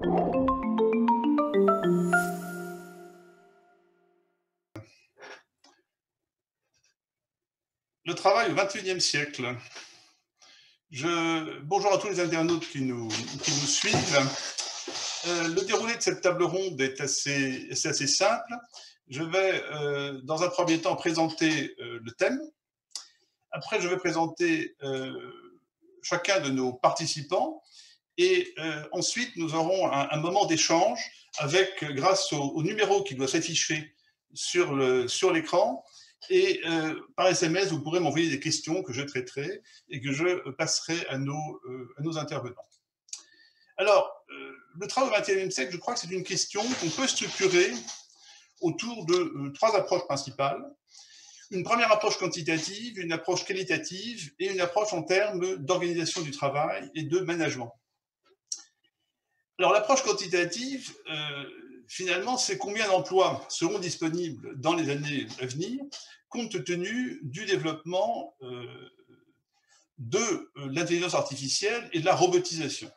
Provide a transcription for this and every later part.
Le travail au XXIe siècle. Bonjour à tous les internautes qui nous suivent. Le déroulé de cette table ronde est assez simple. Je vais, dans un premier temps, présenter le thème. Après, je vais présenter chacun de nos participants. Et ensuite, nous aurons un moment d'échange grâce au numéro qui doit s'afficher sur l'écran. Et par SMS, vous pourrez m'envoyer des questions que je traiterai et que je passerai à nos intervenants. Alors, le travail au XXIe siècle, je crois que c'est une question qu'on peut structurer autour de trois approches principales. Une première approche quantitative, une approche qualitative et une approche en termes d'organisation du travail et de management. Alors, l'approche quantitative, finalement, c'est combien d'emplois seront disponibles dans les années à venir, compte tenu du développement de l'intelligence artificielle et de la robotisation.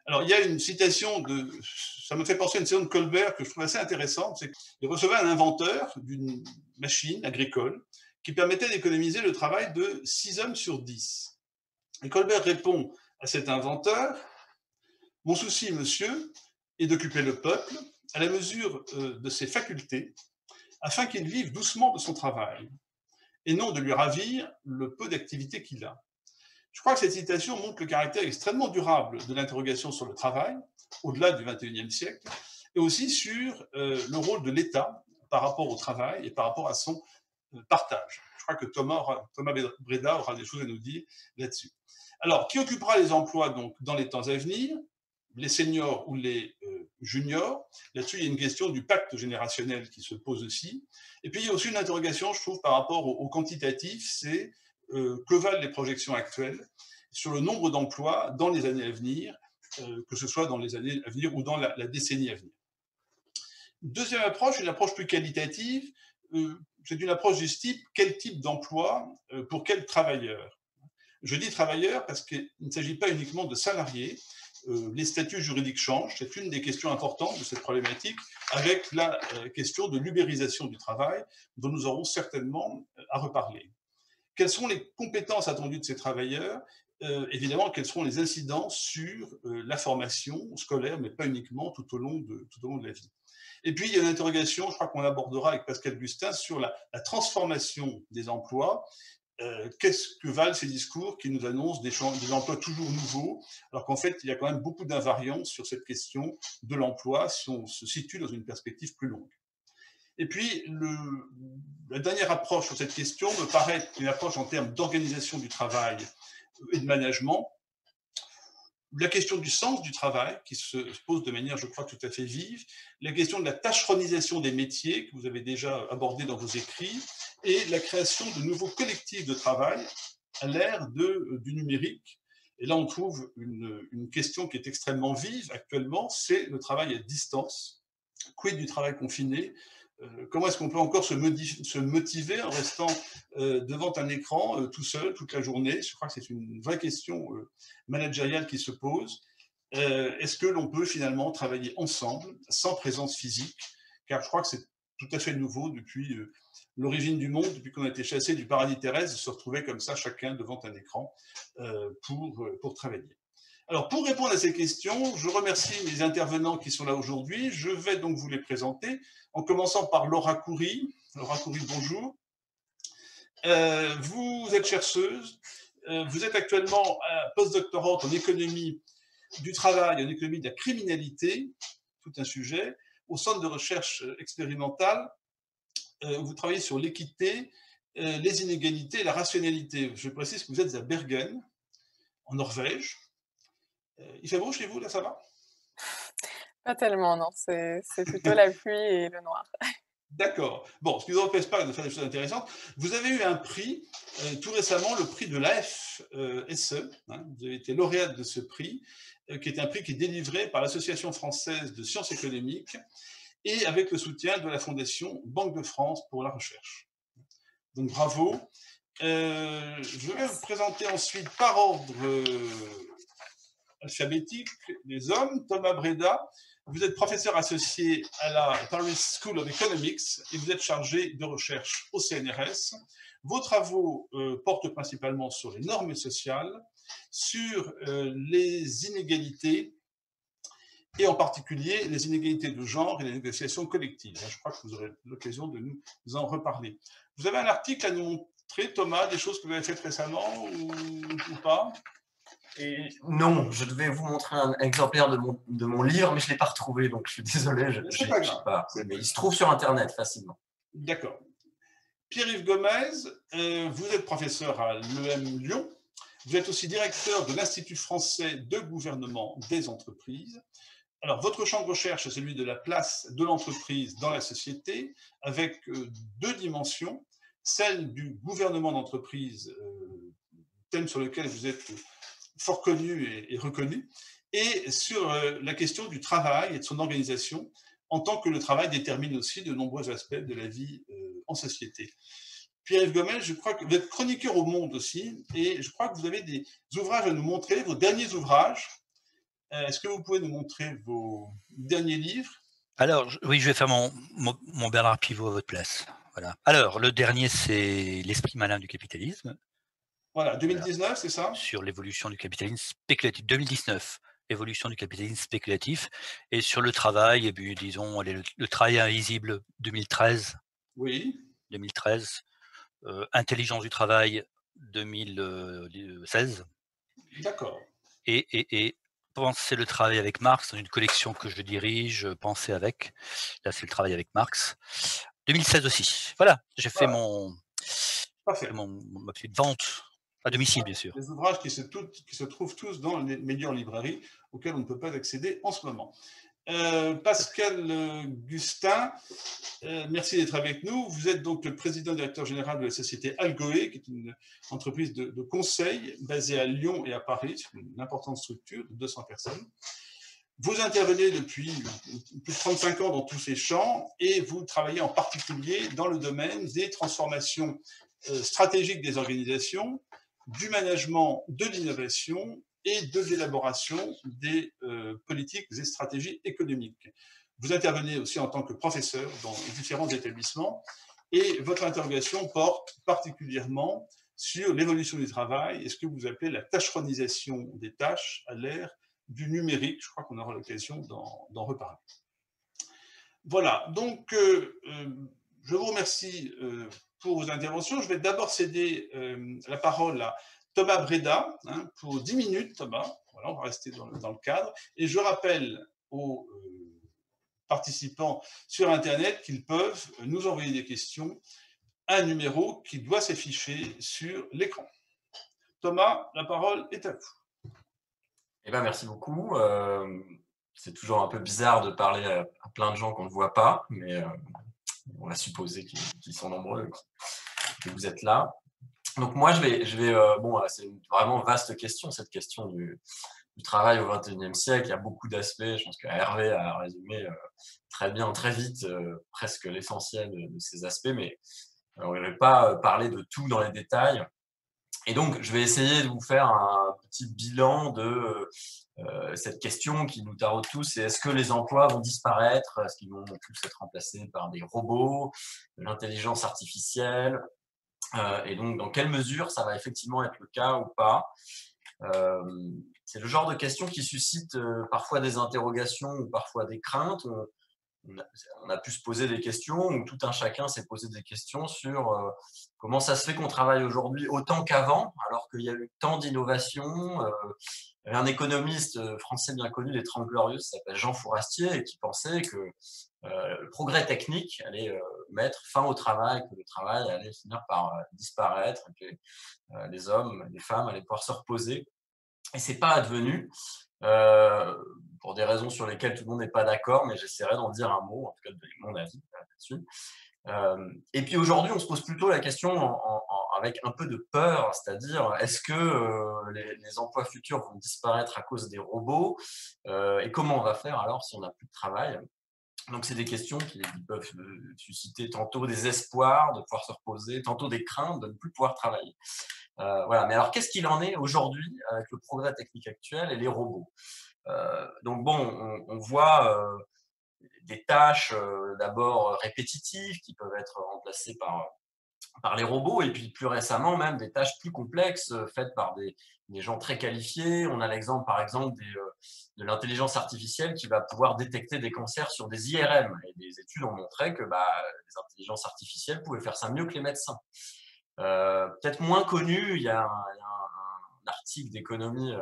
Alors, il y a une citation ça me fait penser à une citation de Colbert que je trouve assez intéressante, c'est qu'il recevait un inventeur d'une machine agricole qui permettait d'économiser le travail de 6 hommes sur 10. Et Colbert répond à cet inventeur: mon souci, monsieur, est d'occuper le peuple à la mesure de ses facultés, afin qu'il vive doucement de son travail, et non de lui ravir le peu d'activité qu'il a. Je crois que cette citation montre le caractère extrêmement durable de l'interrogation sur le travail, au-delà du XXIe siècle, et aussi sur le rôle de l'État par rapport au travail et par rapport à son partage. Je crois que Thomas Breda aura des choses à nous dire là-dessus. Alors, qui occupera les emplois donc dans les temps à venir? Les seniors ou les juniors? Là-dessus, il y a une question du pacte générationnel qui se pose aussi. Et puis, il y a aussi une interrogation, je trouve, par rapport au quantitatif, c'est que valent les projections actuelles sur le nombre d'emplois dans les années à venir, que ce soit dans les années à venir ou dans la décennie à venir. Deuxième approche, une approche plus qualitative, c'est une approche du type quel type d'emploi pour quel travailleur. Je dis travailleurs parce qu'il ne s'agit pas uniquement de salariés. Les statuts juridiques changent, c'est une des questions importantes de cette problématique, avec la question de l'ubérisation du travail, dont nous aurons certainement à reparler. Quelles sont les compétences attendues de ces travailleurs? Évidemment, quelles seront les incidences sur la formation scolaire, mais pas uniquement tout au long de la vie. Et puis, il y a une interrogation, je crois qu'on abordera avec Pascal Gustin, sur la transformation des emplois. Qu'est-ce que valent ces discours qui nous annoncent des emplois toujours nouveaux, alors qu'en fait, il y a quand même beaucoup d'invariants sur cette question de l'emploi si on se situe dans une perspective plus longue. Et puis, la dernière approche sur cette question me paraît une approche en termes d'organisation du travail et de management. La question du sens du travail, qui se pose de manière, je crois, tout à fait vive, la question de la tâcheronisation des métiers, que vous avez déjà abordé dans vos écrits, et la création de nouveaux collectifs de travail à l'ère du numérique. Et là, on trouve une question qui est extrêmement vive actuellement, c'est le travail à distance. Quid du travail confiné? Comment est-ce qu'on peut encore se motiver en restant devant un écran tout seul toute la journée? Je crois que c'est une vraie question managériale qui se pose. Est-ce que l'on peut finalement travailler ensemble, sans présence physique? Car je crois que c'est tout à fait nouveau depuis l'origine du monde, depuis qu'on a été chassé du paradis terrestre, de se retrouver comme ça, chacun devant un écran pour travailler. Alors, pour répondre à ces questions, je remercie les intervenants qui sont là aujourd'hui. Je vais donc vous les présenter, en commençant par Laura Khoury. Laura Khoury, bonjour. Vous êtes chercheuse. Vous êtes actuellement postdoctorante en économie du travail, en économie de la criminalité, tout un sujet, au centre de recherche expérimentale. Vous travaillez sur l'équité, les inégalités et la rationalité. Je précise que vous êtes à Bergen, en Norvège. Il fait beau chez vous, là, ça va? Pas tellement, non, c'est plutôt la pluie et le noir. D'accord. Bon, ce qui ne vous empêche pas de faire des choses intéressantes. Vous avez eu un prix tout récemment, le prix de l'AFSE. Hein, vous avez été lauréate de ce prix, qui est un prix qui est délivré par l'Association française de sciences économiques et avec le soutien de la Fondation Banque de France pour la recherche. Donc bravo. Je vais vous Merci. présenter ensuite par ordre alphabétique. Les hommes, Thomas Breda, vous êtes professeur associé à la Paris School of Economics et vous êtes chargé de recherche au CNRS. Vos travaux portent principalement sur les normes sociales, sur les inégalités, et en particulier les inégalités de genre et les négociations collectives. Je crois que vous aurez l'occasion de nous en reparler. Vous avez un article à nous montrer, Thomas, des choses que vous avez faites récemment ou pas? Et non, je devais vous montrer un exemplaire de mon livre, mais je ne l'ai pas retrouvé, donc je suis désolé. C'est pas grave. Mais il se trouve sur Internet facilement. D'accord. Pierre-Yves Gomez, vous êtes professeur à l'EM Lyon. Vous êtes aussi directeur de l'Institut français de gouvernement des entreprises. Alors, votre champ de recherche, c'est celui de la place de l'entreprise dans la société, avec deux dimensions. Celle du gouvernement d'entreprise, thème sur lequel vous êtes fort connu et reconnu, et sur la question du travail et de son organisation, en tant que le travail détermine aussi de nombreux aspects de la vie en société. Pierre-Yves Gomez, je crois que vous êtes chroniqueur au Monde aussi, et je crois que vous avez des ouvrages à nous montrer, vos derniers ouvrages. Est-ce que vous pouvez nous montrer vos derniers livres? Alors, oui, je vais faire mon Bernard Pivot à votre place. Voilà. Alors, le dernier, c'est L'esprit malin du capitalisme. Voilà, 2019, voilà. C'est ça? Sur l'évolution du capitalisme spéculatif. 2019, l'évolution du capitalisme spéculatif. Et sur le travail, et puis, disons, le travail invisible, 2013. Oui. 2013. Intelligence du travail, 2016. D'accord. Et Penser le travail avec Marx, dans une collection que je dirige, Penser avec. Là, c'est le travail avec Marx. 2016 aussi. Voilà, j'ai fait ma petite vente à domicile, bien sûr. Les ouvrages qui se trouvent tous dans les meilleures librairies auxquelles on ne peut pas accéder en ce moment. Pascal Gustin, merci d'être avec nous. Vous êtes donc le président directeur général de la société Algoé, qui est une entreprise de conseil basée à Lyon et à Paris, c'est une importante structure de 200 personnes. Vous intervenez depuis plus de 35 ans dans tous ces champs et vous travaillez en particulier dans le domaine des transformations stratégiques des organisations, du management, de l'innovation et de l'élaboration des politiques et stratégies économiques. Vous intervenez aussi en tant que professeur dans différents établissements et votre interrogation porte particulièrement sur l'évolution du travail et ce que vous appelez la tâcheronisation des tâches à l'ère du numérique. Je crois qu'on aura l'occasion d'en reparler. Voilà, donc je vous remercie pour vos interventions. Je vais d'abord céder la parole à Thomas Breda, pour 10 minutes, Thomas. Voilà, on va rester dans le cadre. Et je rappelle aux participants sur Internet qu'ils peuvent nous envoyer des questions à un numéro qui doit s'afficher sur l'écran. Thomas, la parole est à vous. Eh bien, merci beaucoup. C'est toujours un peu bizarre de parler à plein de gens qu'on ne voit pas, mais on va supposer qu'ils sont nombreux, que vous êtes là. Donc moi, c'est une vraiment vaste question, cette question du travail au XXIe siècle. Il y a beaucoup d'aspects. Je pense que Hervé a résumé très bien, très vite, presque l'essentiel de ces aspects, mais on ne va pas parler de tout dans les détails. Et donc, je vais essayer de vous faire un petit bilan de cette question qui nous taraude tous, c'est est-ce que les emplois vont disparaître? Est-ce qu'ils vont tous être remplacés par des robots, de l'intelligence artificielle? Et donc, dans quelle mesure ça va effectivement être le cas ou pas? C'est le genre de question qui suscite parfois des interrogations ou parfois des craintes. On a pu se poser des questions, ou tout un chacun s'est posé des questions sur comment ça se fait qu'on travaille aujourd'hui autant qu'avant, alors qu'il y a eu tant d'innovations. Il y avait un économiste français bien connu des 30 Glorieuses, qui s'appelle Jean Fourastier, et qui pensait que le progrès technique allait mettre fin au travail, que le travail allait finir par disparaître, que les hommes, les femmes allaient pouvoir se reposer. Et c'est pas advenu, pour des raisons sur lesquelles tout le monde n'est pas d'accord, mais j'essaierai d'en dire un mot, en tout cas de mon avis là-dessus. Et puis aujourd'hui, on se pose plutôt la question avec un peu de peur, c'est-à-dire est-ce que les emplois futurs vont disparaître à cause des robots, et comment on va faire alors si on n'a plus de travail? Donc, c'est des questions qui peuvent susciter tantôt des espoirs de pouvoir se reposer, tantôt des craintes de ne plus pouvoir travailler. Voilà. Mais alors, qu'est-ce qu'il en est aujourd'hui avec le progrès technique actuel et les robots? Donc, bon, on voit des tâches d'abord répétitives qui peuvent être remplacées par les robots, et puis plus récemment même des tâches plus complexes faites par des gens très qualifiés. On a l'exemple par exemple de l'intelligence artificielle qui va pouvoir détecter des cancers sur des IRM, et des études ont montré que les intelligences artificielles pouvaient faire ça mieux que les médecins. Peut-être moins connu, il y a un article d'économie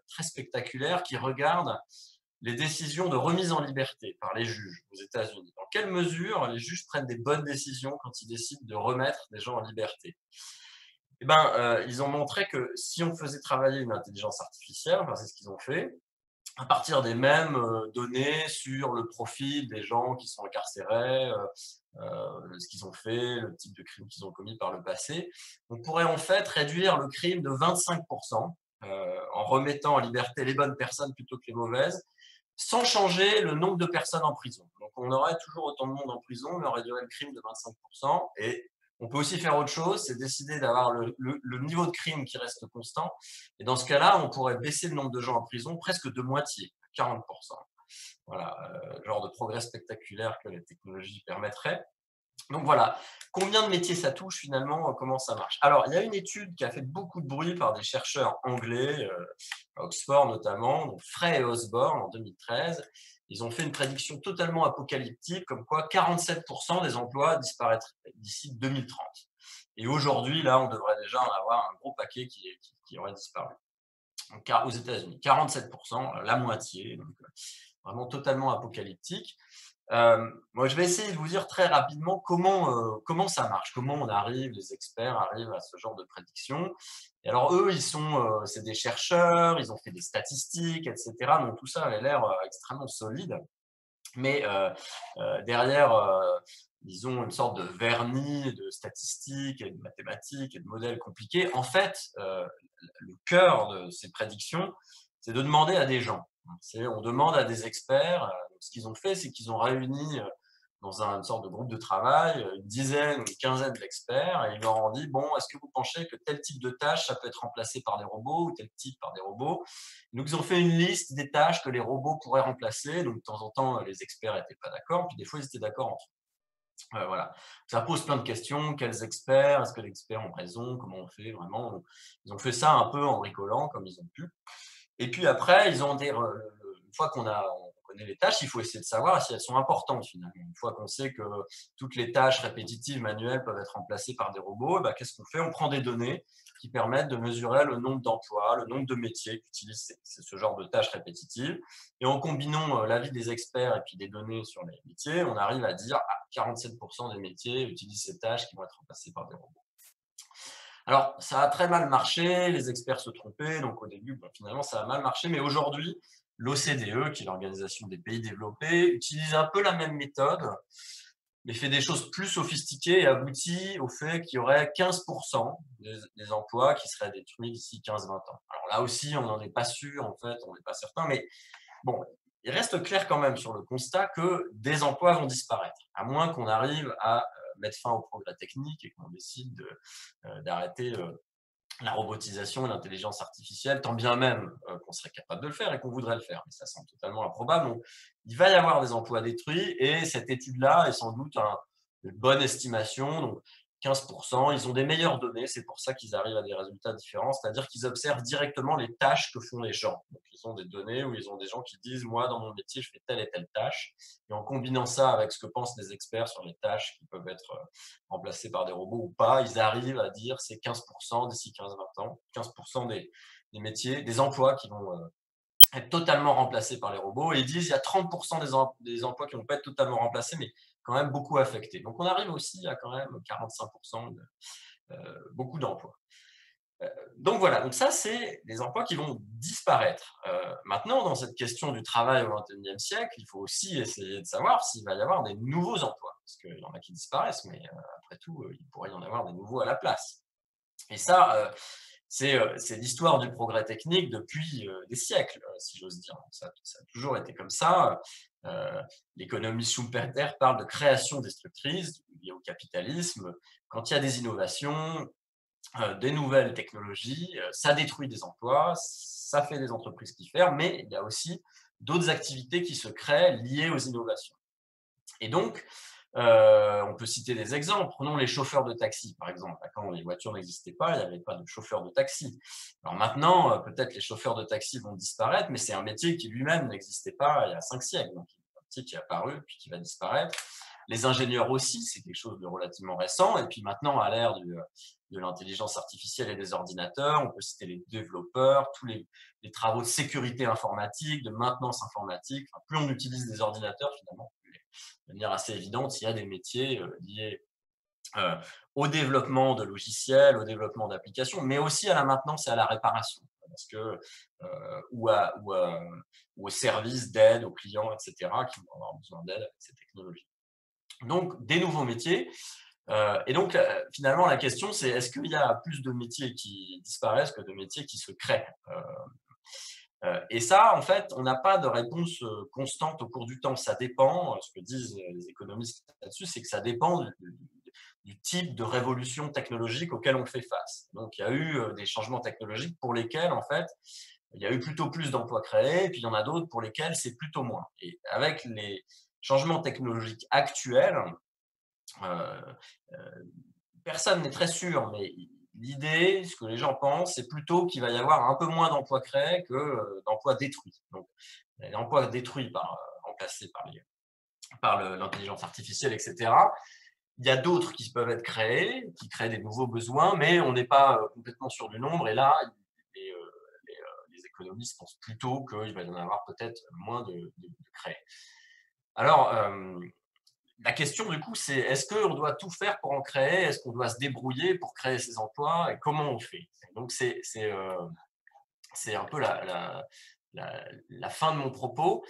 très spectaculaire qui regarde les décisions de remise en liberté par les juges aux États-Unis. Dans quelle mesure les juges prennent des bonnes décisions quand ils décident de remettre des gens en liberté? Eh ben, ils ont montré que si on faisait travailler une intelligence artificielle, enfin c'est ce qu'ils ont fait, à partir des mêmes données sur le profil des gens qui sont incarcérés, ce qu'ils ont fait, le type de crime qu'ils ont commis par le passé, on pourrait en fait réduire le crime de 25% en remettant en liberté les bonnes personnes plutôt que les mauvaises, sans changer le nombre de personnes en prison. Donc, on aurait toujours autant de monde en prison, mais on réduirait le crime de 25%. Et on peut aussi faire autre chose, c'est décider d'avoir le niveau de crime qui reste constant. Et dans ce cas-là, on pourrait baisser le nombre de gens en prison presque de moitié, 40%. Voilà, genre de progrès spectaculaire que les technologies permettraient. Donc voilà, combien de métiers ça touche finalement, comment ça marche? Alors, il y a une étude qui a fait beaucoup de bruit par des chercheurs anglais, à Oxford notamment, donc Frey et Osborne en 2013. Ils ont fait une prédiction totalement apocalyptique, comme quoi 47% des emplois disparaîtraient d'ici 2030. Et aujourd'hui, là, on devrait déjà en avoir un gros paquet qui aurait disparu. Donc, aux États-Unis, 47%, la moitié, donc vraiment totalement apocalyptique. Moi, je vais essayer de vous dire très rapidement comment ça marche, comment on arrive, les experts arrivent à ce genre de prédiction. Et alors, eux, c'est des chercheurs, ils ont fait des statistiques, etc. Donc, tout ça avait l'air extrêmement solide. Mais derrière, ils ont une sorte de vernis de statistiques et de mathématiques et de modèles compliqués. En fait, le cœur de ces prédictions, c'est de demander à des gens. On demande à des experts. Ce qu'ils ont fait, c'est qu'ils ont réuni dans une sorte de groupe de travail une dizaine ou une quinzaine d'experts, et ils leur ont dit, bon, est-ce que vous pensez que tel type de tâche, ça peut être remplacé par des robots, ou tel type par des robots? Donc, ils ont fait une liste des tâches que les robots pourraient remplacer. Donc, de temps en temps, les experts n'étaient pas d'accord, puis des fois, ils étaient d'accord entre eux. Voilà. Ça pose plein de questions. Quels experts? Est-ce que les experts ont raison? Comment on fait vraiment? Ils ont fait ça un peu en rigolant, comme ils ont pu. Et puis après, une fois qu'on connaît les tâches, il faut essayer de savoir si elles sont importantes finalement. Une fois qu'on sait que toutes les tâches répétitives manuelles peuvent être remplacées par des robots, qu'est-ce qu'on fait? On prend des données qui permettent de mesurer le nombre d'emplois, le nombre de métiers qu'utilisent ce genre de tâches répétitives. Et en combinant l'avis des experts et puis des données sur les métiers, on arrive à dire 47% des métiers utilisent ces tâches qui vont être remplacées par des robots. Alors, ça a très mal marché, les experts se trompaient, donc au début, finalement, ça a mal marché, mais aujourd'hui, l'OCDE, qui est l'Organisation des pays développés, utilise un peu la même méthode, mais fait des choses plus sophistiquées et aboutit au fait qu'il y aurait 15% des emplois qui seraient détruits d'ici 15-20 ans. Alors là aussi, on n'en est pas sûr, en fait, on n'est pas certain, mais bon, il reste clair quand même sur le constat que des emplois vont disparaître, à moins qu'on arrive à mettre fin au progrès technique et qu'on décide d'arrêter la robotisation et l'intelligence artificielle, tant bien même qu'on serait capable de le faire et qu'on voudrait le faire. Mais ça semble totalement improbable. Donc, il va y avoir des emplois détruits, et cette étude-là est sans doute une bonne estimation. Donc, 15%, ils ont des meilleures données, c'est pour ça qu'ils arrivent à des résultats différents, c'est-à-dire qu'ils observent directement les tâches que font les gens. Donc, ils ont des données où ils ont des gens qui disent « moi, dans mon métier, je fais telle et telle tâche ». Et en combinant ça avec ce que pensent les experts sur les tâches qui peuvent être remplacées par des robots ou pas, ils arrivent à dire c'est 15% d'ici 15-20 ans, 15% des métiers, des emplois qui vont être totalement remplacés par les robots. Et ils disent il y a 30% des emplois qui ne vont pas être totalement remplacés, mais quand même beaucoup affectés. Donc, on arrive aussi à quand même 45% beaucoup d'emplois. Donc voilà, donc ça, c'est des emplois qui vont disparaître. Maintenant, dans cette question du travail au XXIe siècle, il faut aussi essayer de savoir s'il va y avoir des nouveaux emplois. Parce qu'il y en a qui disparaissent, mais après tout, il pourrait y en avoir des nouveaux à la place. Et ça, c'est l'histoire du progrès technique depuis des siècles, si j'ose dire. Ça a toujours été comme ça. l'économie Schumpeter parle de création destructrice liée au capitalisme. Quand il y a des innovations, des nouvelles technologies, ça détruit des emplois, ça fait des entreprises qui ferment, mais il y a aussi d'autres activités qui se créent liées aux innovations. Et donc, on peut citer des exemples. Prenons les chauffeurs de taxi, par exemple. Quand les voitures n'existaient pas, il n'y avait pas de chauffeurs de taxi. Alors maintenant, peut-être les chauffeurs de taxi vont disparaître, mais c'est un métier qui lui-même n'existait pas il y a 5 siècles. Donc, c'est un métier qui est apparu puis qui va disparaître. Les ingénieurs aussi, c'est quelque chose de relativement récent. Et puis maintenant, à l'ère de l'intelligence artificielle et des ordinateurs, on peut citer les développeurs, tous les travaux de sécurité informatique, de maintenance informatique. Enfin, plus on utilise des ordinateurs, finalement, de manière assez évidente, il y a des métiers liés au développement de logiciels, au développement d'applications, mais aussi à la maintenance et à la réparation, parce que, ou au service d'aide aux clients, etc., qui vont avoir besoin d'aide avec ces technologies. Donc, des nouveaux métiers. Et donc, finalement, la question, c'est est-ce qu'il y a plus de métiers qui disparaissent que de métiers qui se créent? Et ça, en fait, on n'a pas de réponse constante au cours du temps. Ça dépend, ce que disent les économistes là-dessus, c'est que ça dépend du type de révolution technologique auquel on fait face. Donc, il y a eu des changements technologiques pour lesquels, en fait, il y a eu plutôt plus d'emplois créés, et puis il y en a d'autres pour lesquels c'est plutôt moins. Et avec les changements technologiques actuels, personne n'est très sûr, mais l'idée, ce que les gens pensent, c'est plutôt qu'il va y avoir un peu moins d'emplois créés que d'emplois détruits. Donc, les emplois détruits remplacés par l'intelligence artificielle, etc. Il y a d'autres qui peuvent être créés, qui créent des nouveaux besoins, mais on n'est pas complètement sûr du nombre. Et là, les économistes pensent plutôt qu'il va y en avoir peut-être moins de créés. Alors, la question, du coup, c'est est-ce qu'on doit tout faire pour en créer? Est-ce qu'on doit se débrouiller pour créer ces emplois? Et comment on fait? Donc, c'est un peu la fin de mon propos.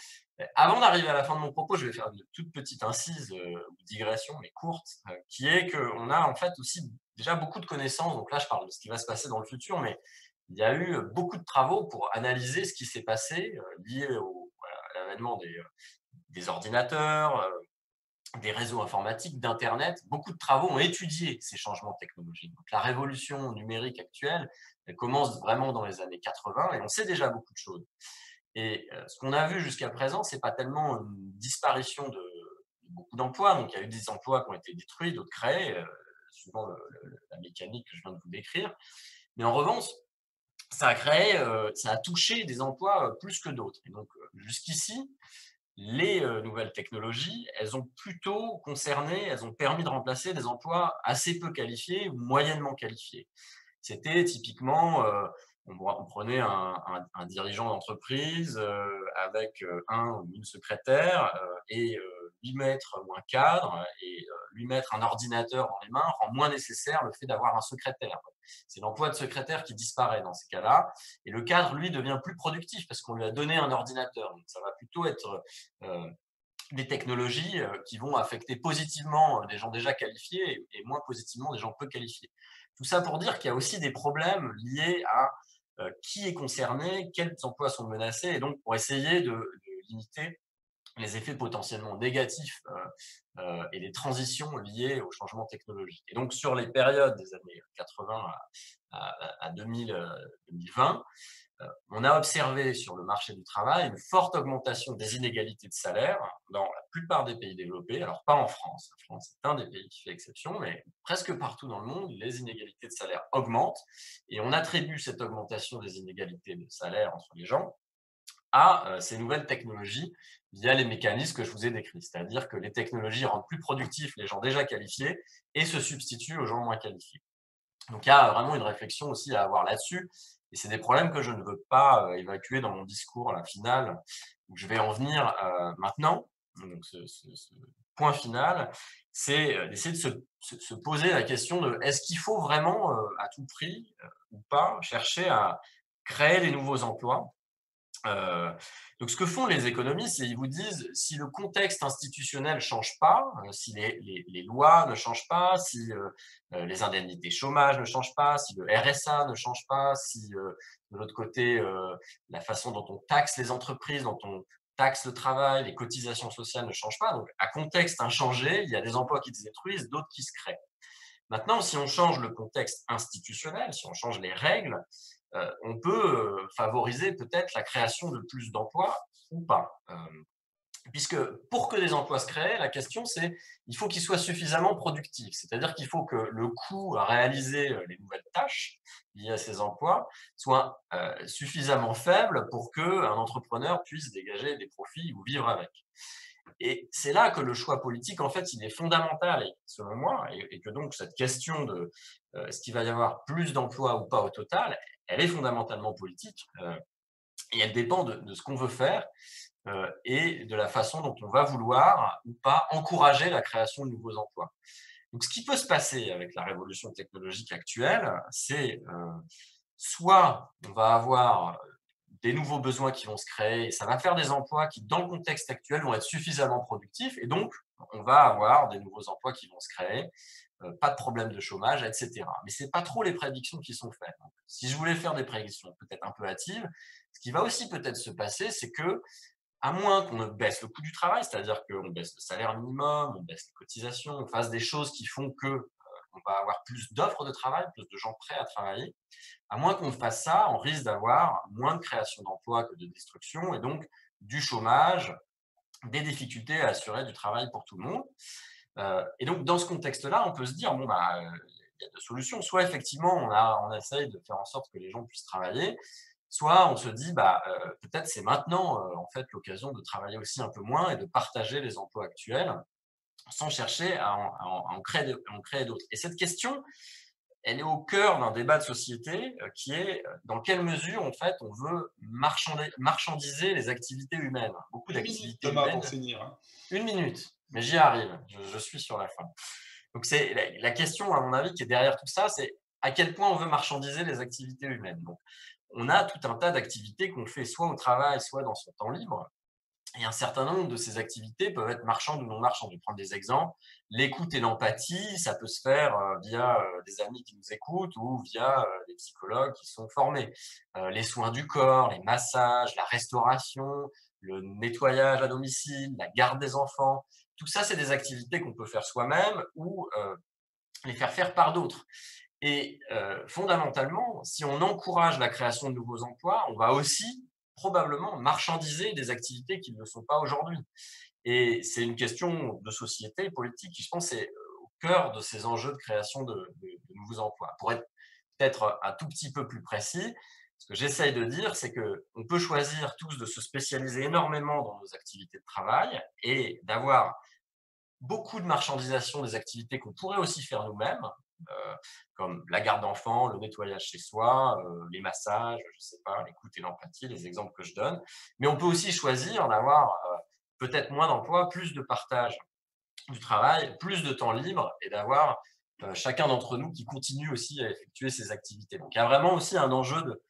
Avant d'arriver à la fin de mon propos, je vais faire une toute petite incise ou digression, mais courte, qui est qu'on a en fait aussi déjà beaucoup de connaissances. Donc là, je parle de ce qui va se passer dans le futur, mais il y a eu beaucoup de travaux pour analyser ce qui s'est passé lié à l'avènement des ordinateurs, des réseaux informatiques, d'Internet. Beaucoup de travaux ont étudié ces changements technologiques. Donc, la révolution numérique actuelle, elle commence vraiment dans les années 80 et on sait déjà beaucoup de choses. Et ce qu'on a vu jusqu'à présent, c'est pas tellement une disparition de beaucoup d'emplois. Donc, il y a eu des emplois qui ont été détruits, d'autres créés, suivant la mécanique que je viens de vous décrire. Mais en revanche, ça a touché des emplois plus que d'autres. Et donc, jusqu'ici, les nouvelles technologies, elles ont plutôt concerné, elles ont permis de remplacer des emplois assez peu qualifiés ou moyennement qualifiés. C'était typiquement, on prenait un dirigeant d'entreprise avec un ou une secrétaire et lui mettre, ou un cadre, et lui mettre un ordinateur dans les mains rend moins nécessaire le fait d'avoir un secrétaire. C'est l'emploi de secrétaire qui disparaît dans ces cas-là. Et le cadre, lui, devient plus productif parce qu'on lui a donné un ordinateur. Donc, ça va plutôt être des technologies qui vont affecter positivement des gens déjà qualifiés et moins positivement des gens peu qualifiés. Tout ça pour dire qu'il y a aussi des problèmes liés à qui est concerné, quels emplois sont menacés, et donc pour essayer de limiter les effets potentiellement négatifs et les transitions liées au changement technologique. Et donc sur les périodes des années 80 à 2020, on a observé sur le marché du travail une forte augmentation des inégalités de salaire dans la plupart des pays développés. Alors, pas en France. La France est un des pays qui fait exception, mais presque partout dans le monde, les inégalités de salaire augmentent. Et on attribue cette augmentation des inégalités de salaire entre les gens à ces nouvelles technologies via les mécanismes que je vous ai décrits. C'est-à-dire que les technologies rendent plus productifs les gens déjà qualifiés et se substituent aux gens moins qualifiés. Donc, il y a vraiment une réflexion aussi à avoir là-dessus. Et c'est des problèmes que je ne veux pas évacuer dans mon discours final, où je vais en venir maintenant. Donc, ce point final, c'est d'essayer de se poser la question de est-ce qu'il faut vraiment, à tout prix ou pas, chercher à créer des nouveaux emplois. Donc, ce que font les économistes, c'est qu'ils vous disent si le contexte institutionnel ne change pas, si les lois ne changent pas, si les indemnités chômage ne changent pas, si le RSA ne change pas, si de l'autre côté, la façon dont on taxe les entreprises, dont on taxes le travail, les cotisations sociales ne changent pas. Donc, à contexte inchangé, il y a des emplois qui se détruisent, d'autres qui se créent. Maintenant, si on change le contexte institutionnel, si on change les règles, on peut favoriser peut-être la création de plus d'emplois ou pas. Puisque pour que des emplois se créent, la question c'est il faut qu'ils soient suffisamment productifs. C'est-à-dire qu'il faut que le coût à réaliser les nouvelles tâches liées à ces emplois soit suffisamment faible pour qu'un entrepreneur puisse dégager des profits ou vivre avec. Et c'est là que le choix politique, en fait, il est fondamental, selon moi, et que donc cette question de est-ce qu'il va y avoir plus d'emplois ou pas au total, elle est fondamentalement politique et elle dépend de ce qu'on veut faire et de la façon dont on va vouloir ou pas encourager la création de nouveaux emplois. Donc, ce qui peut se passer avec la révolution technologique actuelle, c'est soit on va avoir des nouveaux besoins qui vont se créer, et ça va faire des emplois qui, dans le contexte actuel, vont être suffisamment productifs, et donc on va avoir des nouveaux emplois qui vont se créer, pas de problème de chômage, etc. Mais ce n'est pas trop les prédictions qui sont faites. Donc, si je voulais faire des prédictions peut-être un peu hâtives, ce qui va aussi peut-être se passer, c'est que à moins qu'on ne baisse le coût du travail, c'est-à-dire qu'on baisse le salaire minimum, on baisse les cotisations, on fasse des choses qui font que on va avoir plus d'offres de travail, plus de gens prêts à travailler. À moins qu'on fasse ça, on risque d'avoir moins de création d'emplois que de destruction et donc du chômage, des difficultés à assurer du travail pour tout le monde. Et donc, dans ce contexte-là, on peut se dire, bon, bah, il y a deux solutions. Soit effectivement, on essaye de faire en sorte que les gens puissent travailler, soit on se dit, bah, peut-être c'est maintenant en fait l'occasion de travailler aussi un peu moins et de partager les emplois actuels sans chercher à en créer d'autres. Et cette question, elle est au cœur d'un débat de société qui est dans quelle mesure en fait on veut marchandiser les activités humaines. Beaucoup Une minute, d'activités Thomas, humaines. pour finir. Hein. Une minute, mais j'y arrive, je suis sur la fin. Donc c'est la question, à mon avis, qui est derrière tout ça, c'est à quel point on veut marchandiser les activités humaines. Donc, on a tout un tas d'activités qu'on fait soit au travail, soit dans son temps libre. Et un certain nombre de ces activités peuvent être marchandes ou non marchandes. Je vais prendre des exemples. L'écoute et l'empathie, ça peut se faire via des amis qui nous écoutent ou via des psychologues qui sont formés. Les soins du corps, les massages, la restauration, le nettoyage à domicile, la garde des enfants, tout ça, c'est des activités qu'on peut faire soi-même ou les faire faire par d'autres. Et fondamentalement, si on encourage la création de nouveaux emplois, on va aussi probablement marchandiser des activités qui ne le sont pas aujourd'hui. Et c'est une question de société politique qui, je pense, est au cœur de ces enjeux de création de nouveaux emplois. Pour être peut-être un tout petit peu plus précis, ce que j'essaye de dire, c'est qu'on peut choisir tous de se spécialiser énormément dans nos activités de travail et d'avoir beaucoup de marchandisation des activités qu'on pourrait aussi faire nous-mêmes, comme la garde d'enfants, le nettoyage chez soi, les massages, je ne sais pas, l'écoute et l'empathie, les exemples que je donne. Mais on peut aussi choisir d'avoir peut-être moins d'emplois, plus de partage du travail, plus de temps libre et d'avoir chacun d'entre nous qui continue aussi à effectuer ses activités. Donc il y a vraiment aussi un enjeu de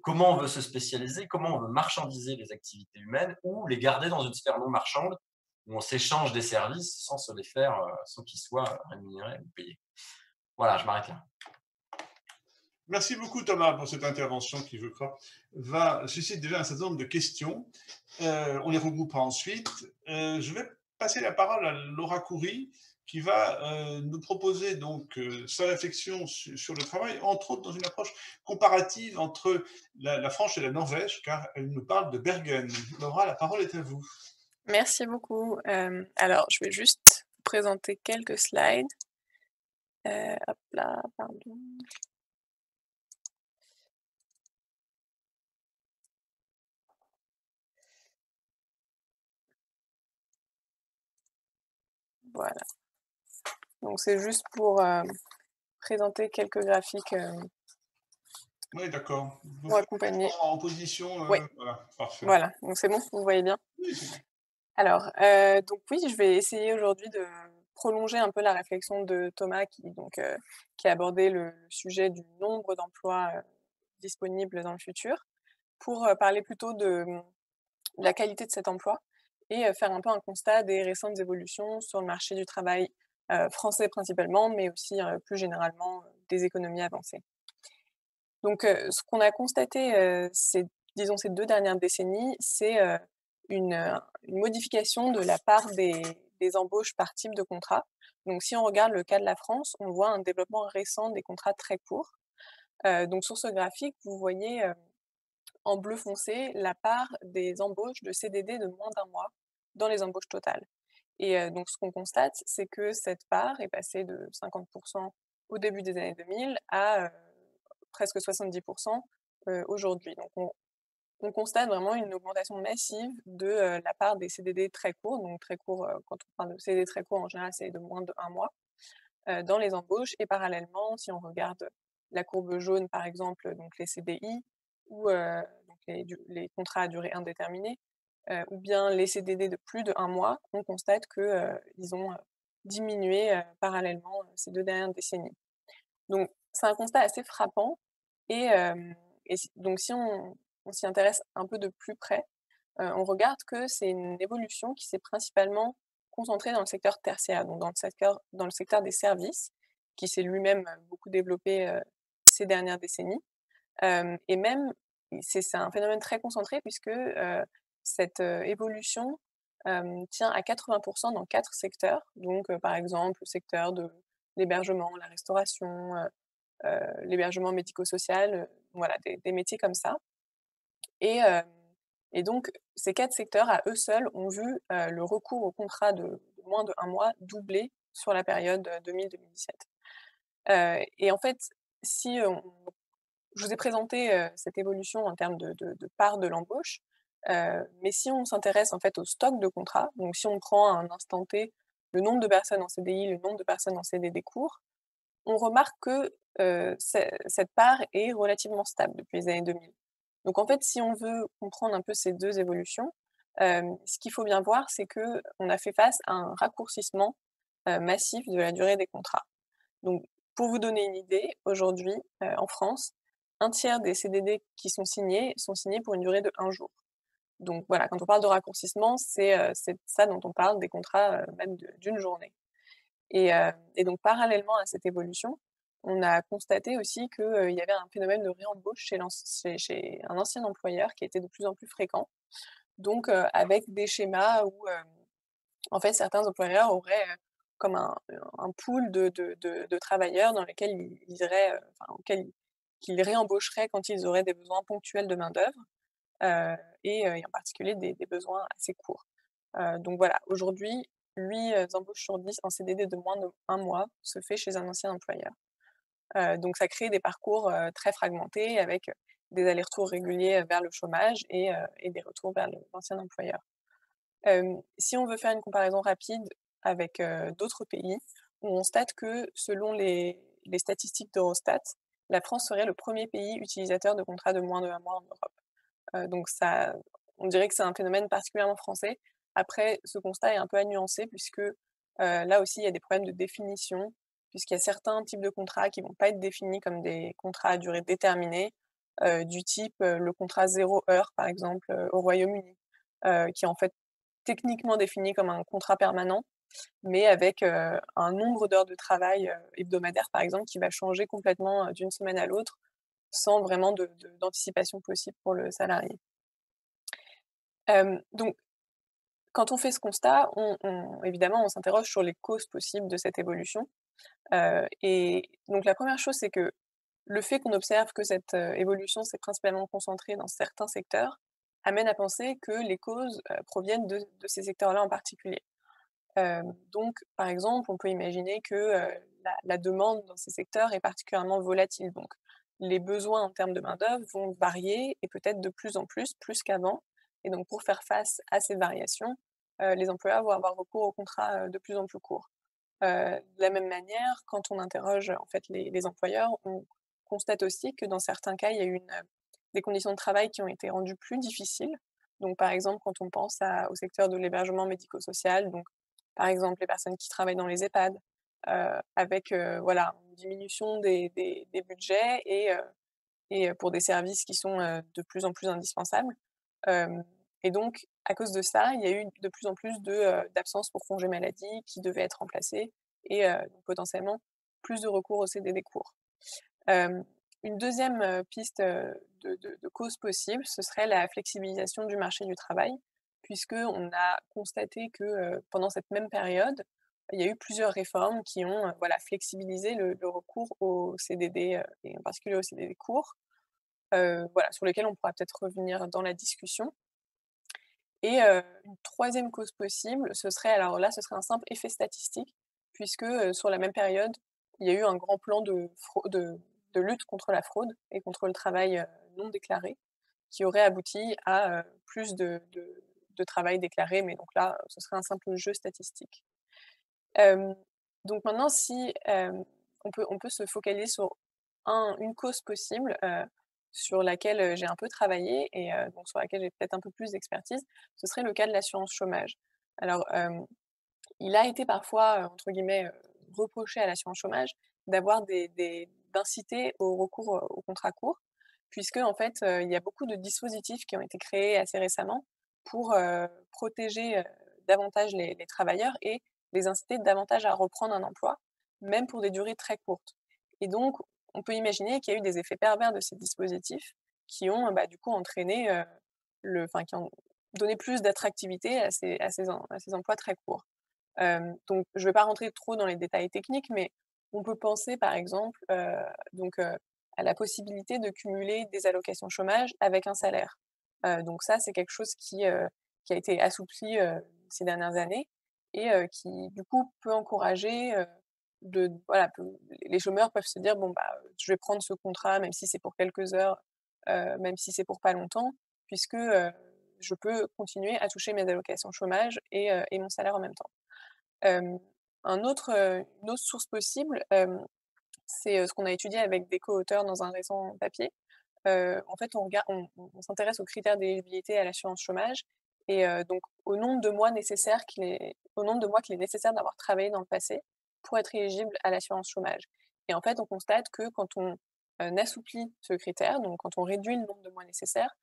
comment on veut se spécialiser, comment on veut marchandiser les activités humaines ou les garder dans une sphère non marchande où on s'échange des services sans se les faire, sans qu'ils soient rémunérés ou payés. Voilà, je m'arrête là. Merci beaucoup, Thomas, pour cette intervention qui, je crois, suscite déjà un certain nombre de questions. On les regroupera ensuite. Je vais passer la parole à Laura Coury, qui va nous proposer donc sa réflexion sur le travail, entre autres dans une approche comparative entre la France et la Norvège, car elle nous parle de Bergen. Laura, la parole est à vous. Merci beaucoup. Alors, je vais juste vous présenter quelques slides. Hop là, pardon. Voilà. Donc, c'est juste pour présenter quelques graphiques Oui, d'accord. pour accompagner. En position, Oui. voilà, parfait. Voilà, donc c'est bon, vous voyez bien? Oui, c'est bon. Alors, donc oui, je vais essayer aujourd'hui de prolonger un peu la réflexion de Thomas qui a abordé le sujet du nombre d'emplois disponibles dans le futur, pour parler plutôt de la qualité de cet emploi et faire un peu un constat des récentes évolutions sur le marché du travail français principalement, mais aussi plus généralement des économies avancées. Donc ce qu'on a constaté ces 2 dernières décennies, c'est une modification de la part des embauches par type de contrat. Donc si on regarde le cas de la France, on voit un développement récent des contrats très courts. Donc sur ce graphique, vous voyez, en bleu foncé, la part des embauches de CDD de moins d'1 mois dans les embauches totales. Et donc ce qu'on constate, c'est que cette part est passée de 50 au début des années 2000 à, presque 70 aujourd'hui. Donc on constate vraiment une augmentation massive de, la part des CDD très courts, donc très courts, quand on parle de CDD très courts, en général, c'est de moins d'1 mois, dans les embauches. Et parallèlement, si on regarde la courbe jaune, par exemple, donc les CDI ou, donc les contrats à durée indéterminée, ou bien les CDD de plus de 1 mois, on constate que, ils ont, diminué, parallèlement, ces 2 dernières décennies. Donc c'est un constat assez frappant et donc si on s'y intéresse un peu de plus près, on regarde que c'est une évolution qui s'est principalement concentrée dans le secteur tertiaire, donc dans le secteur des services, qui s'est lui-même, beaucoup développé, ces dernières décennies. Et même, c'est un phénomène très concentré puisque, cette, évolution, tient à 80 dans 4 secteurs. Donc, par exemple, le secteur de l'hébergement, la restauration, l'hébergement médico-social, voilà, des métiers comme ça. Et hem et donc ces 4 secteurs à eux seuls ont vu, le recours au contrat de moins de 1 mois doubler sur la période, 2000-2017. Et en fait, si on je vous ai présenté, cette évolution en termes de part de l'embauche, mais si on s'intéresse en fait au stock de contrats, donc si on prend à un instant T le nombre de personnes en CDI, le nombre de personnes en CDD courts, on remarque que, cette part est relativement stable depuis les années 2000. Donc en fait, si on veut comprendre un peu ces 2 évolutions, ce qu'il faut bien voir, c'est qu'on a fait face à un raccourcissement, massif de la durée des contrats. Donc pour vous donner une idée, aujourd'hui, en France, un tiers des CDD qui sont signés pour une durée de 1 jour. Donc voilà, quand on parle de raccourcissement, c'est de ça dont on parle, des contrats, même d'une journée. Et donc parallèlement à cette évolution, on a constaté aussi qu'il y avait un phénomène de réembauche chez un ancien employeur qui était de plus en plus fréquent. Donc avec des schémas où, en fait, certains employeurs auraient, comme un pool de travailleurs dans lesquels ils iraient, enfin auxquels qu'ils réembaucheraient quand ils auraient des besoins ponctuels de main-d'œuvre, et en particulier des besoins assez courts. Donc voilà, aujourd'hui, 8 embauches sur 10 en CDD de moins d'1 mois se fait chez un ancien employeur. Donc ça crée des parcours, très fragmentés avec, des allers-retours réguliers vers le chômage et des retours vers l'ancien employeur. Si on veut faire une comparaison rapide avec, d'autres pays, on constate que selon les statistiques d'Eurostat, la France serait le premier pays utilisateur de contrats de moins de 1 mois en Europe. Donc ça, on dirait que c'est un phénomène particulièrement français. Après, ce constat est un peu à nuancer puisque, là aussi, il y a des problèmes de définition, puisqu'il y a certains types de contrats qui vont pas être définis comme des contrats à durée déterminée, du type, le contrat 0 heure, par exemple, au Royaume-Uni, qui est en fait techniquement défini comme un contrat permanent, mais avec, un nombre d'heures de travail, hebdomadaire, par exemple, qui va changer complètement, d'une semaine à l'autre, sans vraiment d'anticipation possible pour le salarié. Donc quand on fait ce constat, évidemment, on s'interroge sur les causes possibles de cette évolution. Et donc la première chose, c'est que le fait qu'on observe que cette, évolution s'est principalement concentrée dans certains secteurs, amène à penser que les causes, proviennent de ces secteurs-là en particulier. Donc par exemple, on peut imaginer que, la demande dans ces secteurs est particulièrement volatile. Donc les besoins en termes de main-d'œuvre vont varier et peut-être de plus en plus, plus qu'avant. Et donc pour faire face à ces variations, les employeurs vont avoir recours aux contrats, de plus en plus courts. De la même manière, quand on interroge en fait les employeurs, on constate aussi que dans certains cas, il y a eu des conditions de travail qui ont été rendues plus difficiles. Donc par exemple, quand on pense au secteur de l'hébergement médico-social, donc par exemple les personnes qui travaillent dans les EHPAD, avec voilà, une diminution des budgets et pour des services qui sont, de plus en plus indispensables. Hem et donc à cause de ça, il y a eu de plus en plus d'absences pour congé maladie qui devaient être remplacées et donc potentiellement plus de recours au CDD court. Hem, une deuxième piste, de cause possible, ce serait la flexibilisation du marché du travail. puisqu'on a constaté que pendant cette même période, il y a eu plusieurs réformes qui ont voilà, flexibilisé le recours au CDD, et en particulier au CDD court, voilà, sur lesquels on pourra peut-être revenir dans la discussion. Et une troisième cause possible, ce serait alors là, ce serait un simple effet statistique puisque, sur la même période, il y a eu un grand plan de lutte contre la fraude et contre le travail, non déclaré, qui aurait abouti à, plus de travail déclaré, mais donc là, ce serait un simple jeu statistique. Hem, donc maintenant si, on peut se focaliser sur une cause possible, sur laquelle, j'ai un peu travaillé et donc sur laquelle j'ai peut-être un peu plus d'expertise, ce serait le cas de l'assurance chômage. Alors, il a été parfois, entre guillemets, «reproché» à l'assurance chômage d'avoir d'inciter au recours, aux contrats courts puisque en fait, il y a beaucoup de dispositifs qui ont été créés assez récemment pour, protéger, davantage les travailleurs et les inciter davantage à reprendre un emploi, même pour des durées très courtes. Et donc, on peut imaginer qu'il y a eu des effets pervers de ces dispositifs qui ont, bah, du coup entraîné, qui ont donné plus d'attractivité à ces emplois très courts. Donc je ne vais pas rentrer trop dans les détails techniques, mais on peut penser par exemple, à la possibilité de cumuler des allocations chômage avec un salaire. Donc ça, c'est quelque chose qui a été assoupli, ces dernières années et qui du coup peut encourager, de voilà, peu les chômeurs peuvent se dire: «Bon bah, je vais prendre ce contrat même si c'est pour quelques heures, même si c'est pour pas longtemps, puisque, je peux continuer à toucher mes allocations chômage et mon salaire en même temps». Hem, une autre source possible, c'est, ce qu'on a étudié avec des co-auteurs dans un récent papier. En fait, on s'intéresse aux critères d'éligibilité à l'assurance chômage et donc au nombre de mois qu'il est nécessaire d'avoir travaillé dans le passé pour être éligible à l'assurance chômage. Et en fait, on constate que quand on, assouplit ce critère, donc quand on réduit le nombre de mois nécessaires,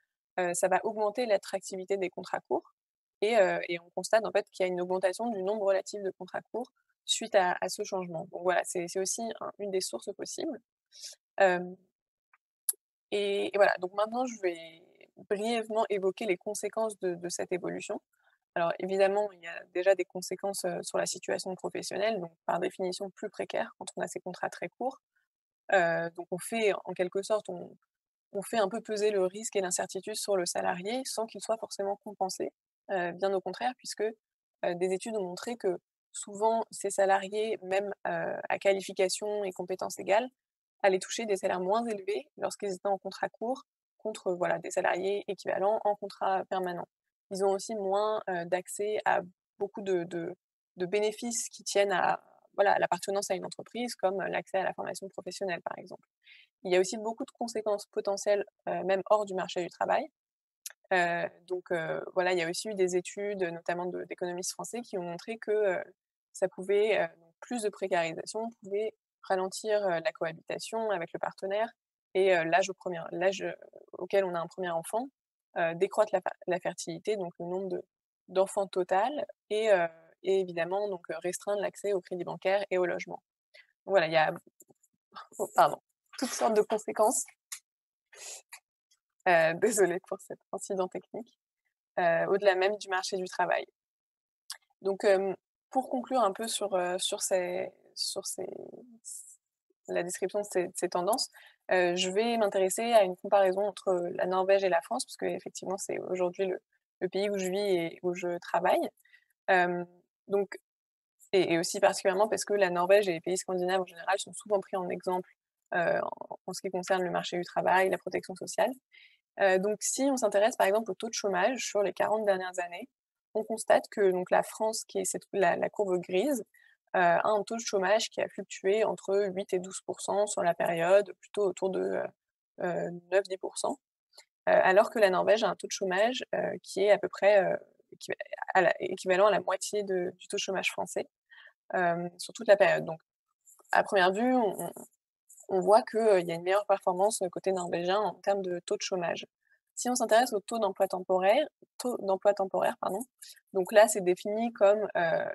ça va augmenter l'attractivité des contrats courts et on constate en fait qu'il y a une augmentation du nombre relatif de contrats courts suite à ce changement. Donc voilà, c'est aussi une des sources possibles. Hem et voilà, donc maintenant je vais brièvement évoquer les conséquences de cette évolution. Alors évidemment, il y a déjà des conséquences, sur la situation professionnelle, donc par définition plus précaire quand on a ces contrats très courts. Donc on fait en quelque sorte, on fait un peu peser le risque et l'incertitude sur le salarié sans qu'il soit forcément compensé, bien au contraire puisque, des études ont montré que souvent ces salariés, même, à qualification et compétences égales, allaient toucher des salaires moins élevés lorsqu'ils étaient en contrat court contre, voilà, des salariés équivalents en contrat permanent. Ils ont aussi moins, d'accès à beaucoup de bénéfices qui tiennent à, voilà, à l'appartenance à une entreprise comme, l'accès à la formation professionnelle, par exemple. Il y a aussi beaucoup de conséquences potentielles, même hors du marché du travail. Voilà, il y a aussi eu des études, notamment d'économistes français qui ont montré que, ça pouvait, donc plus de précarisation pouvait ralentir, la cohabitation avec le partenaire et l'âge auquel on a un premier enfant, décroître la fertilité, donc le nombre d'enfants total et évidemment donc restreindre l'accès au crédit bancaire et au logement. Voilà, il y a oh pardon, toutes sortes de conséquences. Désolée pour cet incident technique, au-delà même du marché du travail. Donc, pour conclure un peu sur la description de ces tendances, je vais m'intéresser à une comparaison entre la Norvège et la France, parce qu'effectivement, c'est aujourd'hui le pays où je vis et où je travaille. Hem, donc et aussi particulièrement parce que la Norvège et les pays scandinaves en général sont souvent pris en exemple, en ce qui concerne le marché du travail, la protection sociale. Donc si on s'intéresse par exemple au taux de chômage sur les 40 dernières années, on constate que donc la France, qui est la courbe grise, a un taux de chômage qui a fluctué entre 8 et 12 sur la période, plutôt autour de, 9-10 alors que la Norvège a un taux de chômage, qui est à peu près, équivalent à la moitié du taux de chômage français, sur toute la période. Donc à première vue, on voit qu'il y a une meilleure performance côté norvégien en termes de taux de chômage. Si on s'intéresse au taux d'emploi temporaire, pardon, donc là, c'est défini comme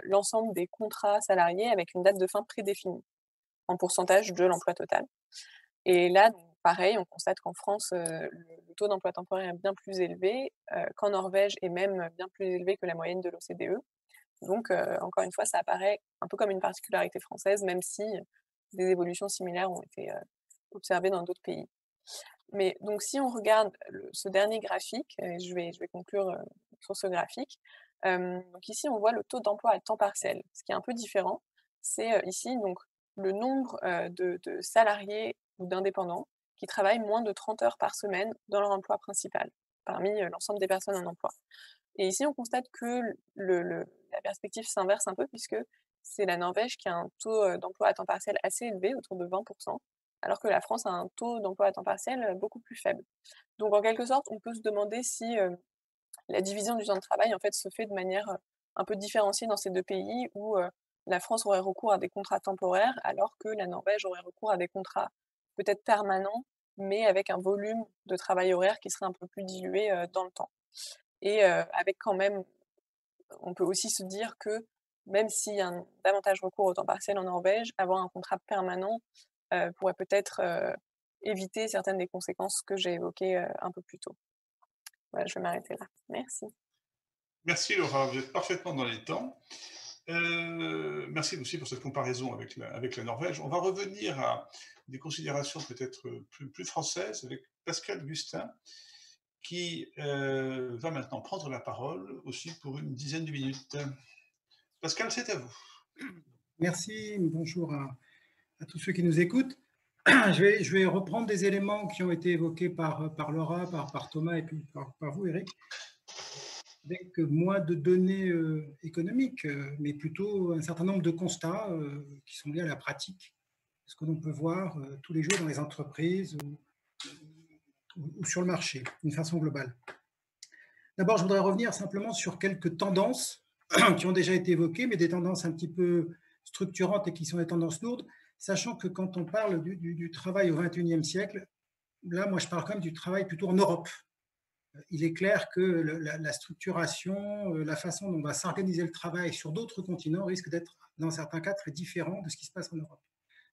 l'ensemble des contrats salariés avec une date de fin prédéfinie, en pourcentage de l'emploi total. Et là, pareil, on constate qu'en France, le taux d'emploi temporaire est bien plus élevé qu'en Norvège et même bien plus élevé que la moyenne de l'OCDE. Donc, encore une fois, ça apparaît un peu comme une particularité française, même si des évolutions similaires ont été observées dans d'autres pays. Mais donc, si on regarde ce dernier graphique, et je vais conclure sur ce graphique, donc ici, on voit le taux d'emploi à temps partiel. Ce qui est un peu différent, c'est ici donc le nombre de salariés ou d'indépendants qui travaillent moins de 30 heures par semaine dans leur emploi principal, parmi l'ensemble des personnes en emploi. Et ici, on constate que la perspective s'inverse un peu, puisque c'est la Norvège qui a un taux d'emploi à temps partiel assez élevé, autour de 20%, alors que la France a un taux d'emploi à temps partiel beaucoup plus faible. Donc, en quelque sorte, on peut se demander si la division du temps de travail, en fait, se fait de manière un peu différenciée dans ces deux pays, où la France aurait recours à des contrats temporaires, alors que la Norvège aurait recours à des contrats peut-être permanents, mais avec un volume de travail horaire qui serait un peu plus dilué dans le temps. Et avec quand même, on peut aussi se dire que même s'il y a davantage recours au temps partiel en Norvège, avoir un contrat permanent pourrait peut-être éviter certaines des conséquences que j'ai évoquées un peu plus tôt. Voilà, je vais m'arrêter là. Merci. Merci Laura, vous êtes parfaitement dans les temps. Merci aussi pour cette comparaison avec la Norvège. On va revenir à des considérations peut-être plus françaises avec Pascal Gustin, qui va maintenant prendre la parole aussi pour une dizaine de minutes. Pascal, c'est à vous. Merci, bonjour à tous ceux qui nous écoutent. Je vais reprendre des éléments qui ont été évoqués par Laura, par Thomas et puis par vous, Eric, avec moins de données économiques, mais plutôt un certain nombre de constats qui sont liés à la pratique, ce que l'on peut voir tous les jours dans les entreprises ou sur le marché, d'une façon globale. D'abord, je voudrais revenir simplement sur quelques tendances qui ont déjà été évoquées, mais des tendances un petit peu structurantes et qui sont des tendances lourdes, sachant que quand on parle du travail au XXIe siècle, là, moi, je parle quand même du travail plutôt en Europe. Il est clair que la structuration, la façon dont on va s'organiser le travail sur d'autres continents risque d'être, dans certains cas, très différent de ce qui se passe en Europe.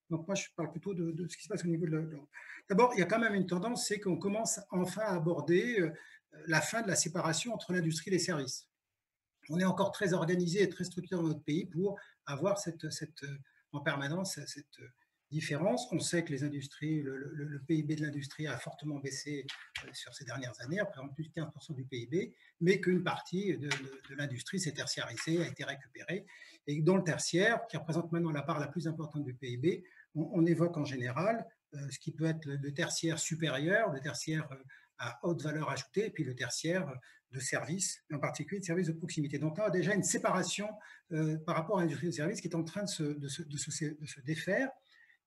Donc moi, je parle plutôt de ce qui se passe au niveau de l'Europe. D'abord, il y a quand même une tendance, c'est qu'on commence enfin à aborder la fin de la séparation entre l'industrie et les services. On est encore très organisé et très structuré dans notre pays pour avoir en permanence cette différence. On sait que les industries, le PIB de l'industrie a fortement baissé sur ces dernières années, représente plus de 15% du PIB, mais qu'une partie de l'industrie s'est tertiarisée, a été récupérée. Et dans le tertiaire, qui représente maintenant la part la plus importante du PIB, on évoque en général ce qui peut être le tertiaire supérieur, le tertiaire à haute valeur ajoutée, et puis le tertiaire de services, en particulier de services de proximité. Donc là, on a déjà une séparation par rapport à l'industrie de services qui est en train de se défaire.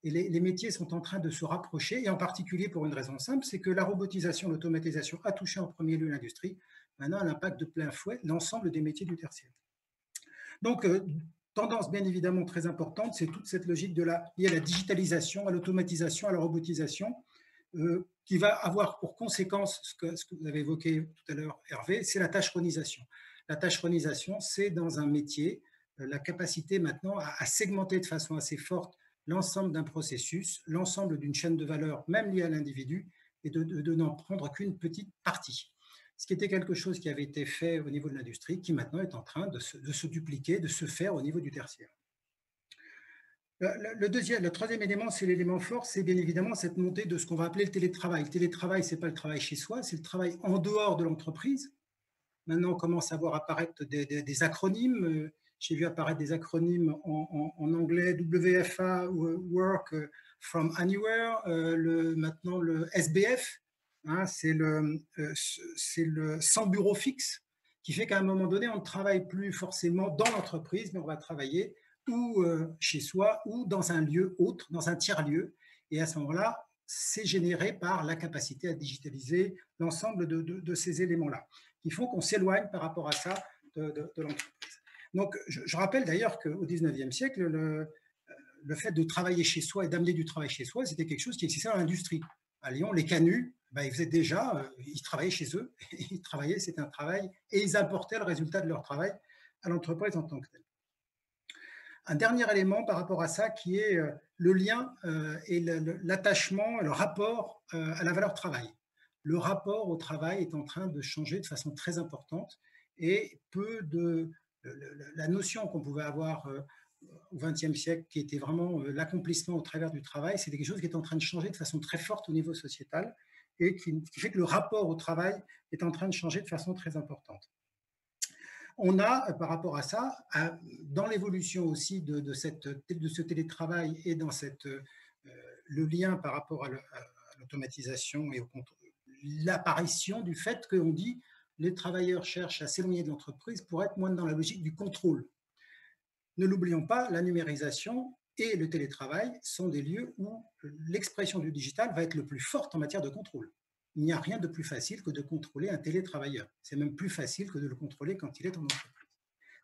Et les métiers sont en train de se rapprocher, et en particulier pour une raison simple, c'est que la robotisation, l'automatisation a touché en premier lieu l'industrie. Maintenant, elle impacte de plein fouet l'ensemble des métiers du tertiaire. Donc, tendance bien évidemment très importante, c'est toute cette logique liée à la digitalisation, à l'automatisation, à la robotisation, qui va avoir pour conséquence ce que vous avez évoqué tout à l'heure, Hervé, c'est la tâcheronisation. La tâcheronisation, c'est dans un métier la capacité maintenant à segmenter de façon assez forte l'ensemble d'un processus, l'ensemble d'une chaîne de valeur, même liée à l'individu, et de n'en prendre qu'une petite partie. Ce qui était quelque chose qui avait été fait au niveau de l'industrie, qui maintenant est en train de se dupliquer, de se faire au niveau du tertiaire. Le troisième élément, c'est l'élément fort, c'est bien évidemment cette montée de ce qu'on va appeler le télétravail. Le télétravail, ce n'est pas le travail chez soi, c'est le travail en dehors de l'entreprise. Maintenant, on commence à voir apparaître des acronymes. J'ai vu apparaître des acronymes en anglais, WFA, Work from Anywhere, maintenant le SBF, hein, c'est le sans bureau fixe, qui fait qu'à un moment donné, on ne travaille plus forcément dans l'entreprise, mais on va travailler ou chez soi, ou dans un lieu autre, dans un tiers-lieu. Et à ce moment-là, c'est généré par la capacité à digitaliser l'ensemble de ces éléments-là, qui font qu'on s'éloigne par rapport à ça de l'entreprise. Donc, je rappelle d'ailleurs qu'au XIXe siècle, le fait de travailler chez soi et d'amener du travail chez soi, c'était quelque chose qui existait dans l'industrie. À Lyon, les canuts, ils faisaient déjà, ils travaillaient chez eux, ils travaillaient, c'était un travail, et ils apportaient le résultat de leur travail à l'entreprise en tant que telle. Un dernier élément par rapport à ça qui est le lien et l'attachement, le rapport à la valeur travail. Le rapport au travail est en train de changer de façon très importante et la notion qu'on pouvait avoir au XXe siècle, qui était vraiment l'accomplissement au travers du travail, c'est quelque chose qui est en train de changer de façon très forte au niveau sociétal et qui fait que le rapport au travail est en train de changer de façon très importante. On a, par rapport à ça, dans l'évolution aussi de ce télétravail et dans le lien par rapport à l'automatisation et l'apparition du fait qu'on dit les travailleurs cherchent à s'éloigner de l'entreprise pour être moins dans la logique du contrôle. Ne l'oublions pas, la numérisation et le télétravail sont des lieux où l'expression du digital va être le plus forte en matière de contrôle. Il n'y a rien de plus facile que de contrôler un télétravailleur. C'est même plus facile que de le contrôler quand il est en entreprise.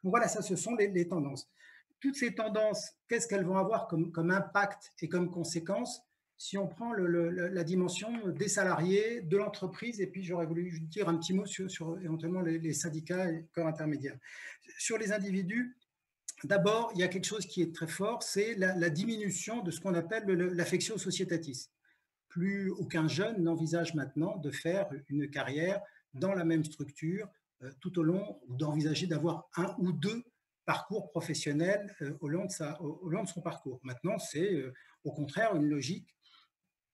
Donc voilà, ça, ce sont les tendances. Toutes ces tendances, qu'est-ce qu'elles vont avoir comme impact et comme conséquence si on prend la dimension des salariés, de l'entreprise, et puis j'aurais voulu dire un petit mot sur éventuellement les syndicats et corps intermédiaires. Sur les individus, d'abord, il y a quelque chose qui est très fort, c'est la diminution de ce qu'on appelle l'affectio societatis. Plus aucun jeune n'envisage maintenant de faire une carrière dans la même structure tout au long, ou d'envisager d'avoir un ou deux parcours professionnels au long de son parcours. Maintenant, c'est au contraire une logique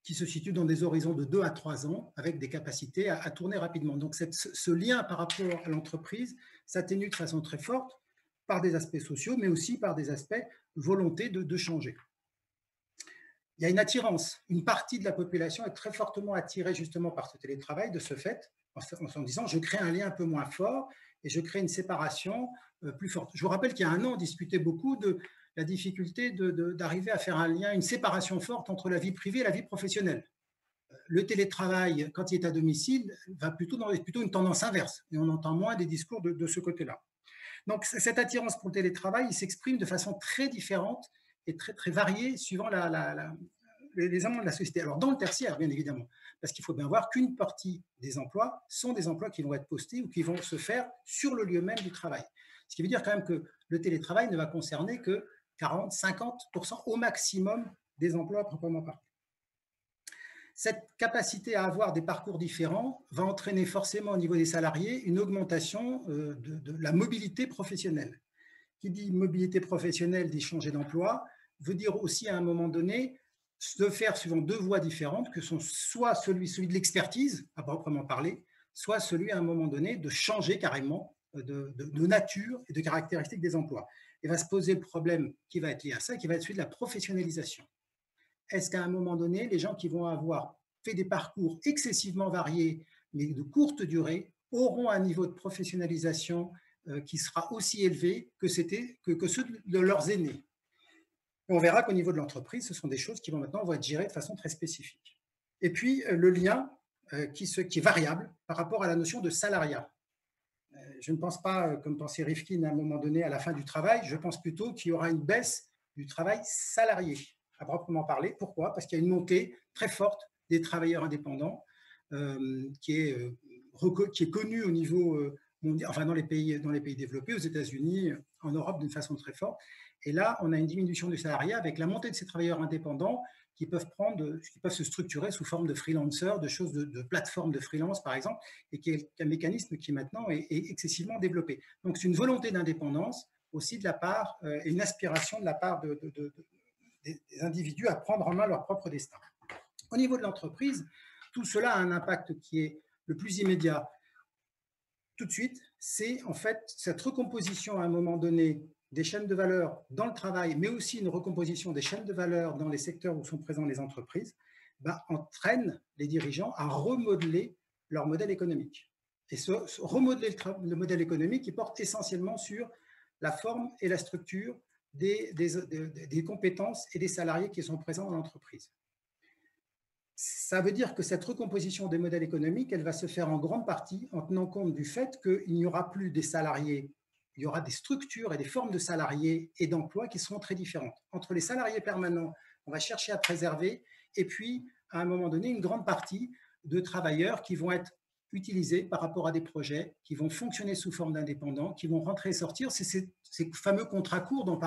qui se situe dans des horizons de 2 à 3 ans avec des capacités à tourner rapidement. Donc ce lien par rapport à l'entreprise s'atténue de façon très forte par des aspects sociaux, mais aussi par des aspects volonté de changer. Il y a une attirance. Une partie de la population est très fortement attirée justement par ce télétravail, de ce fait, en disant je crée un lien un peu moins fort et je crée une séparation plus forte. Je vous rappelle qu'il y a un an, on discutait beaucoup de la difficulté d'arriver à faire un lien, une séparation forte entre la vie privée et la vie professionnelle. Le télétravail, quand il est à domicile, va plutôt une tendance inverse et on entend moins des discours de ce côté-là. Donc cette attirance pour le télétravail, il s'exprime de façon très différente et très, très variée suivant les éléments de la société. Alors dans le tertiaire, bien évidemment, parce qu'il faut bien voir qu'une partie des emplois sont des emplois qui vont être postés ou qui vont se faire sur le lieu même du travail. Ce qui veut dire quand même que le télétravail ne va concerner que 40-50% au maximum des emplois proprement parlés. Cette capacité à avoir des parcours différents va entraîner forcément au niveau des salariés une augmentation de la mobilité professionnelle. Qui dit mobilité professionnelle, dit changer d'emploi, veut dire aussi à un moment donné se faire suivant deux voies différentes, que sont soit celui de l'expertise, à proprement parler, soit celui à un moment donné de changer carrément de nature et de caractéristiques des emplois. Et va se poser le problème qui va être lié à ça, qui va être celui de la professionnalisation. Est-ce qu'à un moment donné, les gens qui vont avoir fait des parcours excessivement variés, mais de courte durée, auront un niveau de professionnalisation qui sera aussi élevé que ceux de leurs aînés? Et on verra qu'au niveau de l'entreprise, ce sont des choses qui vont être gérées de façon très spécifique. Et puis, le lien qui est variable par rapport à la notion de salariat. Je ne pense pas, comme pensait Rifkin à un moment donné, à la fin du travail, je pense plutôt qu'il y aura une baisse du travail salarié, à proprement parler. Pourquoi? Parce qu'il y a une montée très forte des travailleurs indépendants qui est connue au niveau mondial, enfin dans les pays développés, aux États-Unis, en Europe d'une façon très forte. Et là, on a une diminution du salariat avec la montée de ces travailleurs indépendants qui peuvent se structurer sous forme de freelancers, de plateformes de freelance, par exemple, et qui est un mécanisme qui maintenant est excessivement développé. Donc, c'est une volonté d'indépendance aussi de la part, et une aspiration de la part des individus à prendre en main leur propre destin. Au niveau de l'entreprise, tout cela a un impact qui est le plus immédiat tout de suite, c'est en fait cette recomposition à un moment donné des chaînes de valeur dans le travail, mais aussi une recomposition des chaînes de valeur dans les secteurs où sont présentes les entreprises, entraîne les dirigeants à remodeler leur modèle économique. Et remodeler le modèle économique qui porte essentiellement sur la forme et la structure des compétences et des salariés qui sont présents dans l'entreprise. Ça veut dire que cette recomposition des modèles économiques, elle va se faire en grande partie en tenant compte du fait qu'il n'y aura plus des salariés, il y aura des structures et des formes de salariés et d'emplois qui seront très différentes. Entre les salariés permanents, on va chercher à préserver, et puis, à un moment donné, une grande partie de travailleurs qui vont être utilisés par rapport à des projets qui vont fonctionner sous forme d'indépendants, qui vont rentrer et sortir. C'est ces fameux contrats courts dont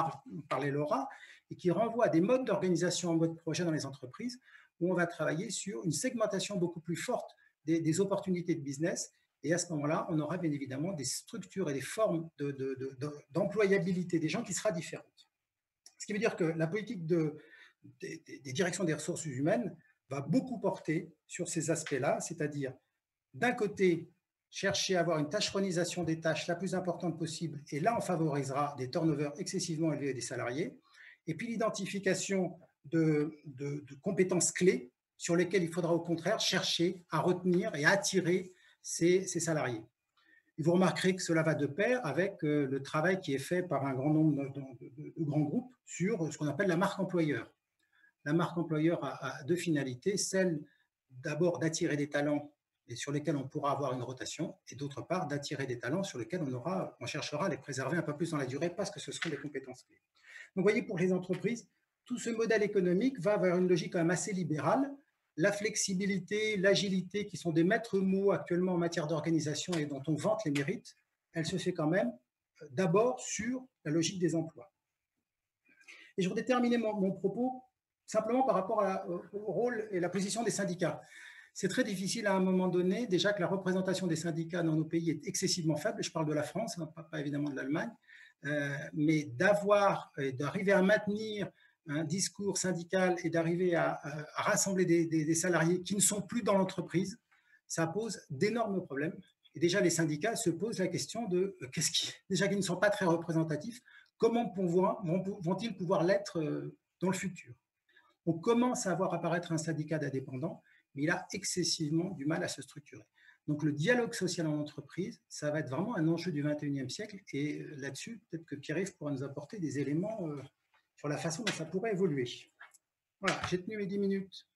parlait Laura et qui renvoient à des modes d'organisation en mode projet dans les entreprises où on va travailler sur une segmentation beaucoup plus forte des opportunités de business. Et à ce moment-là, on aura bien évidemment des structures et des formes d'employabilité des gens qui sera différentes. Ce qui veut dire que la politique des directions des ressources humaines va beaucoup porter sur ces aspects-là, c'est-à-dire d'un côté, chercher à avoir une tâcheronisation des tâches la plus importante possible, et là, on favorisera des turnovers excessivement élevés des salariés, et puis l'identification de compétences clés sur lesquelles il faudra au contraire chercher à retenir et à attirer ces salariés. Et vous remarquerez que cela va de pair avec le travail qui est fait par un grand nombre de grands groupes sur ce qu'on appelle la marque employeur. La marque employeur a deux finalités, celle d'abord d'attirer des talents et sur lesquels on pourra avoir une rotation, et d'autre part d'attirer des talents sur lesquels on cherchera à les préserver un peu plus dans la durée parce que ce seront des compétences clés. Donc vous voyez, pour les entreprises, tout ce modèle économique va vers une logique quand même assez libérale. La flexibilité, l'agilité, qui sont des maîtres mots actuellement en matière d'organisation et dont on vante les mérites, elle se fait quand même d'abord sur la logique des emplois. Et je voudrais terminer mon propos simplement par rapport au rôle et la position des syndicats. C'est très difficile à un moment donné, déjà que la représentation des syndicats dans nos pays est excessivement faible, je parle de la France, pas évidemment de l'Allemagne, mais d'arriver à maintenir un discours syndical et d'arriver à rassembler des salariés qui ne sont plus dans l'entreprise, ça pose d'énormes problèmes. Et déjà, les syndicats se posent la question de déjà qu'ils ne sont pas très représentatifs, comment vont-ils pouvoir l'être dans le futur? On commence à voir apparaître un syndicat d'indépendants, mais il a excessivement du mal à se structurer. Donc le dialogue social en entreprise, ça va être vraiment un enjeu du 21e siècle. Et là-dessus, peut-être que Pierre-Yves pourra nous apporter des éléments sur la façon dont ça pourrait évoluer. Voilà, j'ai tenu mes 10 minutes.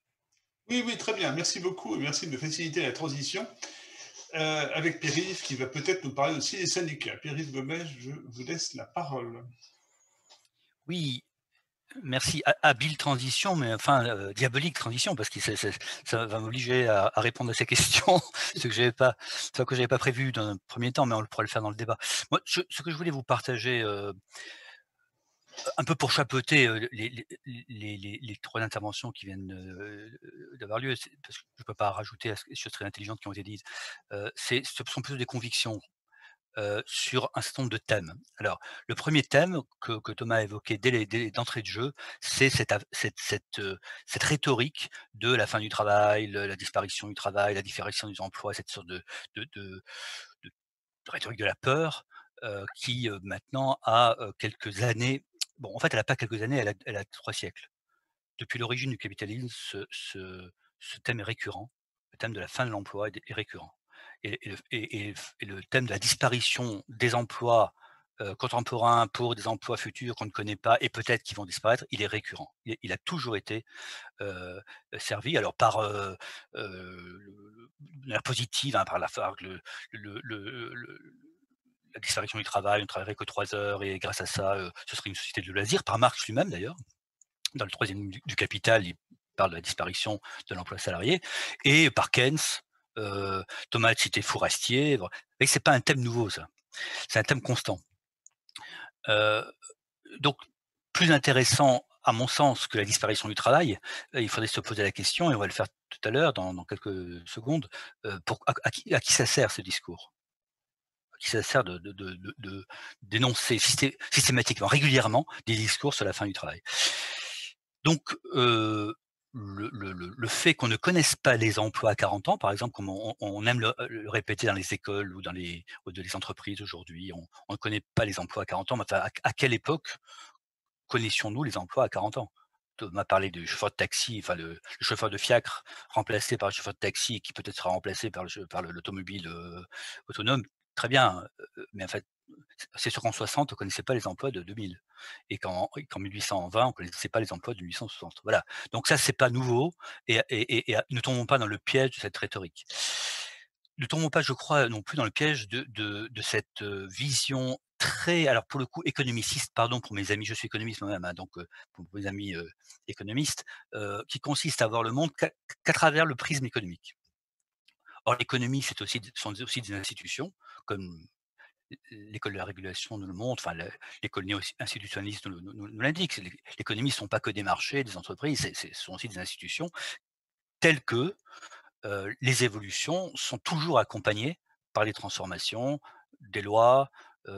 Oui, très bien. Merci beaucoup et merci de me faciliter la transition avec Pierre-Yves qui va peut-être nous parler aussi des syndicats. Pierre-Yves Gomez, je vous laisse la parole. Oui, merci. Habile transition, mais enfin diabolique transition, parce que ça va m'obliger à répondre à ces questions, ce que j'avais pas prévu dans un premier temps, mais on pourra le faire dans le débat. Moi, ce que je voulais vous partager, un peu pour chapeauter les 3 interventions qui viennent d'avoir lieu, parce que je ne peux pas rajouter à des choses très intelligentes qui ont été dites. Ce sont plutôt des convictions sur un certain nombre de thèmes. Alors, le premier thème que Thomas a évoqué d'entrée de jeu, c'est cette rhétorique de la fin du travail, la disparition du travail, la disparition des emplois, cette sorte de rhétorique de la peur, qui maintenant a quelques années. Bon, en fait, elle n'a pas quelques années, elle a 3 siècles. Depuis l'origine du capitalisme, ce thème est récurrent. Le thème de la fin de l'emploi est récurrent. Et le thème de la disparition des emplois contemporains pour des emplois futurs qu'on ne connaît pas et peut-être qui vont disparaître, il est récurrent. Il a toujours été servi, alors par la positive, hein, par la disparition du travail, on ne travaillerait que 3 heures et grâce à ça, ce serait une société de loisirs, par Marx lui-même d'ailleurs. Dans le 3e du Capital, il parle de la disparition de l'emploi salarié, et par Keynes, Thomas a cité Fourastier. Mais c'est pas un thème nouveau, ça. C'est un thème constant. Donc, plus intéressant, à mon sens, que la disparition du travail, il faudrait se poser la question, et on va le faire tout à l'heure, dans quelques secondes, à qui ça sert ce discours? À qui ça sert de d'énoncer systématiquement, régulièrement, des discours sur la fin du travail? Donc, le fait qu'on ne connaisse pas les emplois à 40 ans, par exemple, comme on aime le répéter dans les écoles ou dans les entreprises aujourd'hui, on ne connaît pas les emplois à 40 ans, mais enfin, à quelle époque connaissions-nous les emplois à 40 ans? Thomas parlait du chauffeur de taxi, enfin le chauffeur de fiacre remplacé par le chauffeur de taxi qui peut-être sera remplacé par l'automobile autonome. Très bien, mais en fait, c'est sûr qu'en 60, on ne connaissait pas les emplois de 2000 et qu'en 1820, on ne connaissait pas les emplois de 1860. Voilà, donc ça, c'est pas nouveau, et ne tombons pas dans le piège de cette rhétorique. Ne tombons pas, je crois, non plus dans le piège de cette vision très, alors pour le coup économiciste, pardon pour mes amis, je suis économiste moi-même, hein, donc pour mes amis économistes, qui consiste à voir le monde qu'à travers le prisme économique. Or, l'économie, sont aussi des institutions, comme l'école de la régulation nous le montre, enfin, l'école néo-institutionnaliste nous l'indique. L'économie, ce ne sont pas que des marchés, des entreprises, ce sont aussi des institutions telles que les évolutions sont toujours accompagnées par des transformations, des lois,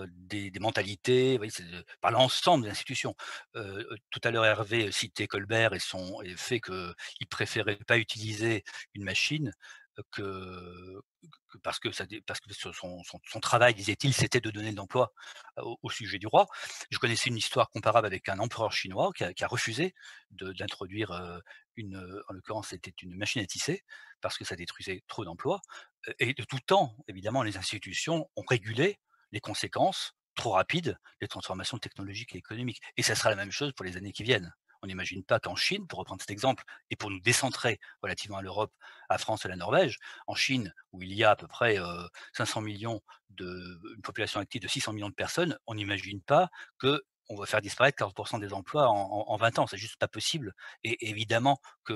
des mentalités, vous voyez, par l'ensemble des institutions. Tout à l'heure, Hervé citait Colbert et le fait qu'il préférait pas utiliser une machine, parce que son travail, disait-il, c'était de donner de l'emploi au sujet du roi. Je connaissais une histoire comparable avec un empereur chinois qui a refusé d'introduire, en l'occurrence, c'était une machine à tisser, parce que ça détruisait trop d'emplois. Et de tout temps, évidemment, les institutions ont régulé les conséquences trop rapides des transformations technologiques et économiques. Et ça sera la même chose pour les années qui viennent. On n'imagine pas qu'en Chine, pour reprendre cet exemple, et pour nous décentrer relativement à l'Europe, à la France et à la Norvège, en Chine, où il y a à peu près 500 millions une population active de 600 millions de personnes, on n'imagine pas que on va faire disparaître 40% des emplois en 20 ans. C'est juste pas possible. Et évidemment que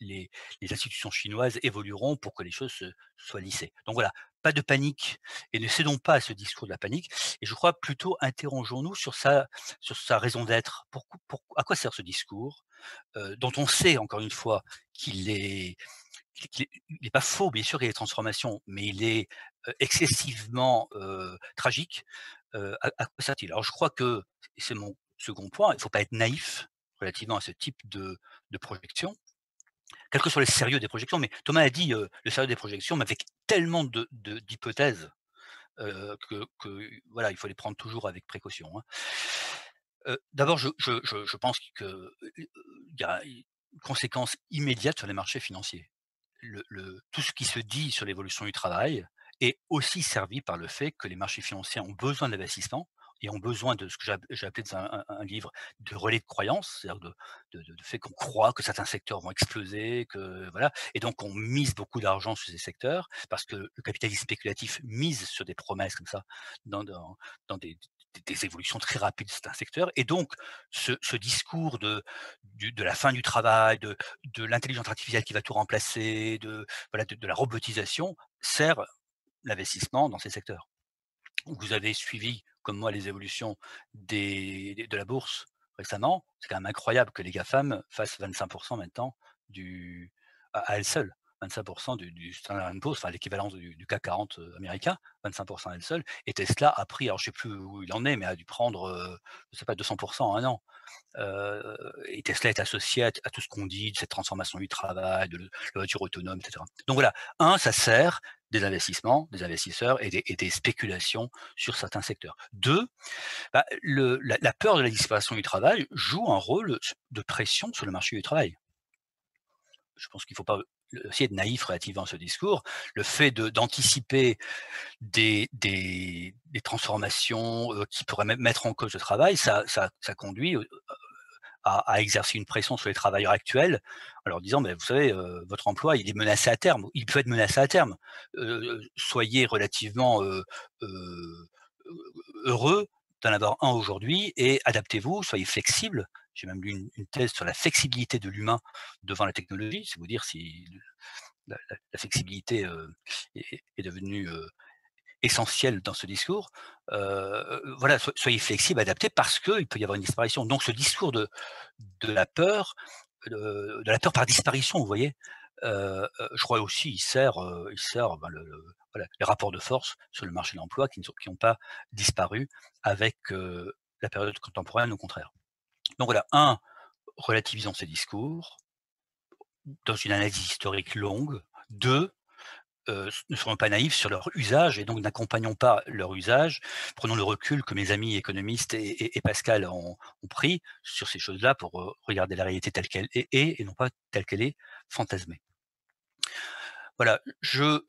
les institutions chinoises évolueront pour que les choses soient lissées. Donc voilà, pas de panique et ne cédons pas à ce discours de la panique. Et je crois plutôt interrogeons-nous sur sa raison d'être. À quoi sert ce discours dont on sait encore une fois qu'il est il n'est pas faux, bien sûr, il y a des transformations, mais il est excessivement tragique. À quoi sert-il? Alors je crois que, et c'est mon second point, il ne faut pas être naïf relativement à ce type de projection, quel que soit le sérieux des projections. Mais Thomas a dit le sérieux des projections, mais avec tellement d'hypothèses que voilà, il faut les prendre toujours avec précaution, hein. D'abord, je pense qu'il y a une conséquence immédiate sur les marchés financiers. Tout ce qui se dit sur l'évolution du travail est aussi servi par le fait que les marchés financiers ont besoin d'investissement et ont besoin de ce que j'ai appelé dans un livre de relais de croyance, c'est-à-dire de fait qu'on croit que certains secteurs vont exploser, que voilà, et donc on mise beaucoup d'argent sur ces secteurs parce que le capitalisme spéculatif mise sur des promesses comme ça dans des évolutions très rapides de certains secteurs. Et donc ce discours de la fin du travail, de l'intelligence artificielle qui va tout remplacer, voilà, de la robotisation, sert l'investissement dans ces secteurs. Vous avez suivi, comme moi, les évolutions de la bourse récemment. C'est quand même incroyable que les GAFAM fassent 25% maintenant à elles seules. 25% du Standard & Poor's, enfin l'équivalent du CAC 40 américain, 25% à elles seules. Et Tesla a pris, alors je ne sais plus où il en est, mais a dû prendre, je ne sais pas, 200% en un an. Et Tesla est associé à tout ce qu'on dit de cette transformation du travail, de la voiture autonome, etc. Donc voilà, ça sert des investissements, des investisseurs et des spéculations sur certains secteurs. Deux, la peur de la disparition du travail joue un rôle de pression sur le marché du travail. Je pense qu'il ne faut pas aussi être naïf relativement à ce discours. Le fait d'anticiper des transformations qui pourraient même mettre en cause le travail, ça conduit à exercer une pression sur les travailleurs actuels en leur disant: «Mais vous savez, votre emploi, il est menacé à terme, il peut être menacé à terme. Soyez relativement, heureux d'en avoir un aujourd'hui et adaptez-vous, soyez flexibles». J'ai même lu une thèse sur la flexibilité de l'humain devant la technologie. C'est vous dire si la flexibilité, est devenue, essentielle dans ce discours. Voilà, soyez flexibles, adaptés, parce qu'il peut y avoir une disparition. Donc ce discours de la peur, de la peur par disparition, vous voyez, je crois aussi il sert voilà, les rapports de force sur le marché de l'emploi qui n'ont pas disparu avec la période contemporaine, au contraire. Donc voilà, relativisons ces discours dans une analyse historique longue. 2, ne soyons pas naïfs sur leur usage et donc n'accompagnons pas leur usage. Prenons le recul que mes amis économistes et Pascal ont pris sur ces choses-là pour regarder la réalité telle qu'elle est et non pas telle qu'elle est fantasmée. Voilà, je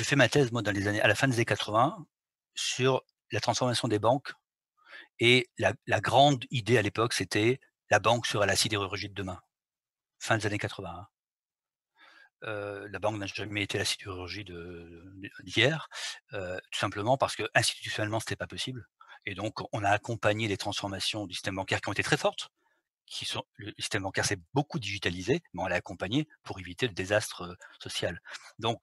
fais ma thèse, moi, à la fin des années 80 sur la transformation des banques, et la grande idée à l'époque, c'était la banque sera la sidérurgie de demain. Fin des années 80, hein. La banque n'a jamais été la sidérurgie d'hier, tout simplement parce qu'institutionnellement, c'était pas possible, et donc on a accompagné les transformations du système bancaire qui ont été très fortes, le système bancaire s'est beaucoup digitalisé, mais on l'a accompagné pour éviter le désastre social. Donc,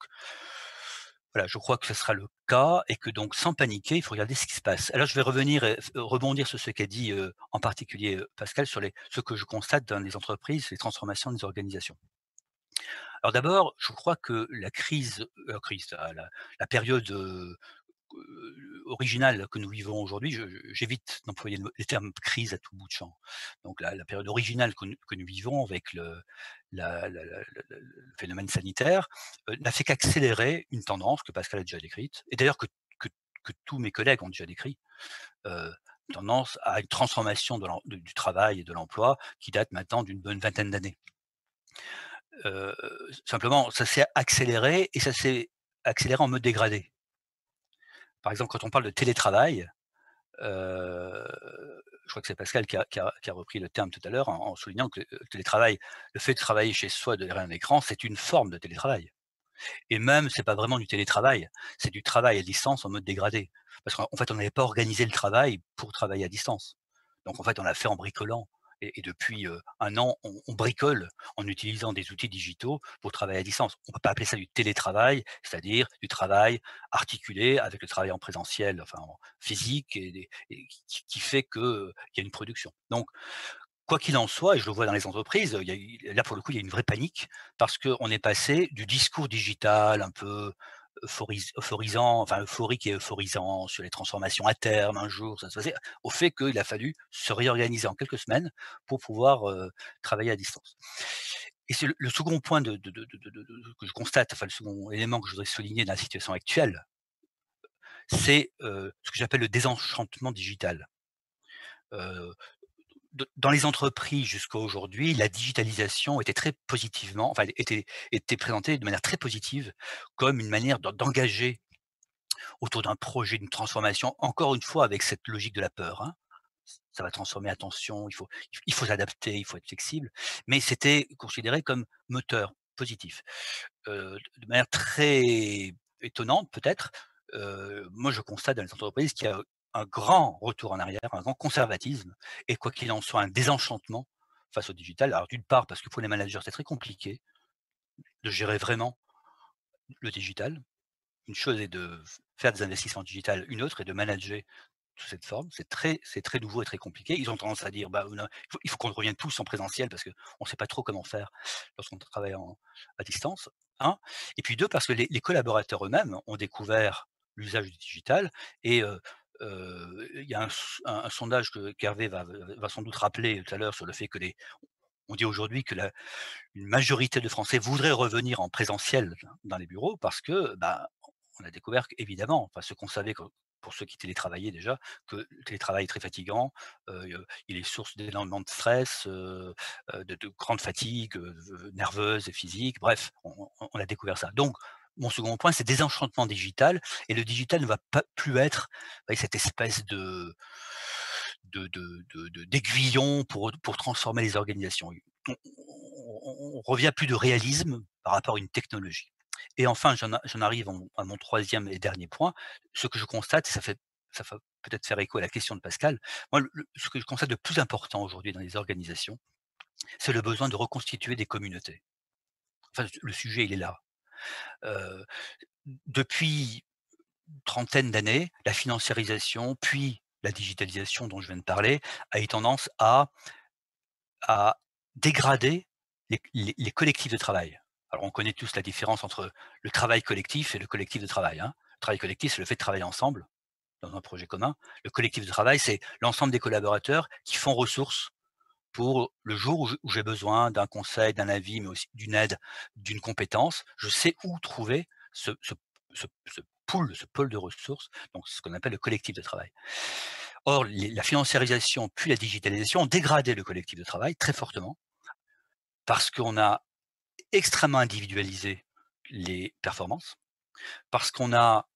voilà, je crois que ce sera le cas et que donc sans paniquer, il faut regarder ce qui se passe. Alors je vais revenir et rebondir sur ce qu'a dit, en particulier, Pascal sur ce que je constate dans les entreprises, les transformations des organisations. Alors d'abord, je crois que la période, originale que nous vivons aujourd'hui, j'évite d'employer les termes crise à tout bout de champ. Donc la période originale que nous vivons avec le phénomène sanitaire, n'a fait qu'accélérer une tendance que Pascal a déjà décrite et d'ailleurs que que tous mes collègues ont déjà décrit, une tendance à une transformation du travail et de l'emploi qui date maintenant d'une bonne vingtaine d'années. Heu, Simplement, ça s'est accéléré et ça s'est accéléré en mode dégradé. Par exemple, quand on parle de télétravail, je crois que c'est Pascal qui a repris le terme tout à l'heure en soulignant que le télétravail, le fait de travailler chez soi derrière un écran, c'est une forme de télétravail et même c'est pas vraiment du télétravail, c'est du travail à distance en mode dégradé. Parce qu'en fait, on n'avait pas organisé le travail pour travailler à distance. Donc en fait, on l'a fait en bricolant et depuis, 1 an, on bricole en utilisant des outils digitaux pour travailler à distance. On peut pas appeler ça du télétravail, c'est-à-dire du travail articulé avec le travail en présentiel, enfin en physique et qui fait que, il y a une production. Donc quoi qu'il en soit, et je le vois dans les entreprises, il y a eu là, pour le coup, il y a une vraie panique parce qu'on est passé du discours digital un peu euphorisant, enfin euphorique et euphorisant sur les transformations à terme, un jour, ça se faisait, au fait qu'il a fallu se réorganiser en quelques semaines pour pouvoir, travailler à distance. Et c'est le second point que je constate, enfin le second élément que je voudrais souligner dans la situation actuelle, c'est, ce que j'appelle le désenchantement digital. Heu Dans les entreprises jusqu'à aujourd'hui, la digitalisation était très positivement, enfin était présentée de manière très positive comme une manière d'engager autour d'un projet, d'une transformation, encore une fois avec cette logique de la peur, hein. Ça va transformer, attention, il faut s'adapter, il faut être flexible, mais c'était considéré comme moteur positif. De manière très étonnante peut-être, moi je constate dans les entreprises qu'il y a un grand retour en arrière, un grand conservatisme et quoi qu'il en soit, un désenchantement face au digital. Alors d'une part parce que pour les managers, c'est très compliqué de gérer vraiment le digital. Une chose est de faire des investissements digital, une autre est de manager sous cette forme. C'est très nouveau et très compliqué. Ils ont tendance à dire: «Bah, non, il faut qu'on revienne tous en présentiel parce qu'on ne sait pas trop comment faire lorsqu'on travaille à distance», 1 et puis 2 parce que les collaborateurs eux-mêmes ont découvert l'usage du digital et il y a un sondage qu'Hervé va sans doute rappeler tout à l'heure sur le fait que on dit aujourd'hui que une majorité de Français voudraient revenir en présentiel dans les bureaux parce que, bah, on a découvert qu'évidemment, enfin ce qu'on savait pour ceux qui télétravaillaient déjà, que le télétravail est très fatigant, il est source d'énormément de stress, de grande fatigue, nerveuse et physique. Bref, on a découvert ça. Donc mon second point, c'est désenchantement digital et le digital ne va pas plus être, vous cette espèce d'aiguillon pour transformer les organisations. On revient plus de réalisme par rapport à une technologie. Et enfin, j'en arrive à mon troisième et dernier point. Ce que je constate, ça fait peut-être faire écho à la question de Pascal. Moi, ce que je constate de plus important aujourd'hui dans les organisations, c'est le besoin de reconstituer des communautés. Enfin, le sujet, il est là. Heu, Depuis une trentaine d'années, la financiarisation, puis la digitalisation dont je viens de parler, a eu tendance à dégrader les collectifs de travail. Alors on connaît tous la différence entre le travail collectif et le collectif de travail, hein. Le travail collectif, c'est le fait de travailler ensemble dans un projet commun. Le collectif de travail, c'est l'ensemble des collaborateurs qui font ressource pour le jour où j'ai besoin d'un conseil, d'un avis, mais aussi d'une aide, d'une compétence. Je sais où trouver ce pôle de ressources, donc ce qu'on appelle le collectif de travail. Or, la financiarisation puis la digitalisation ont dégradé le collectif de travail très fortement parce qu'on a extrêmement individualisé les performances, parce qu'on a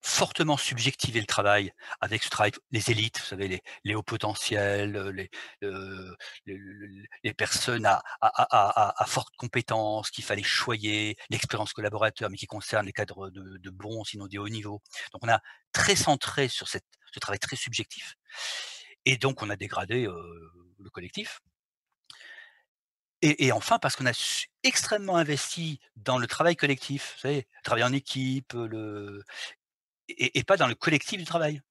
fortement subjectivé le travail avec ce travail, les élites, vous savez, les hauts potentiels, les personnes à fortes compétences qu'il fallait choyer, l'expérience collaborateur, mais qui concerne les cadres de bons, sinon des hauts niveaux. Donc on a très centré sur ce travail très subjectif et donc on a dégradé, le collectif. Et enfin, parce qu'on a extrêmement investi dans le travail collectif, vous savez, travailler en équipe, et pas dans le collectif du travail.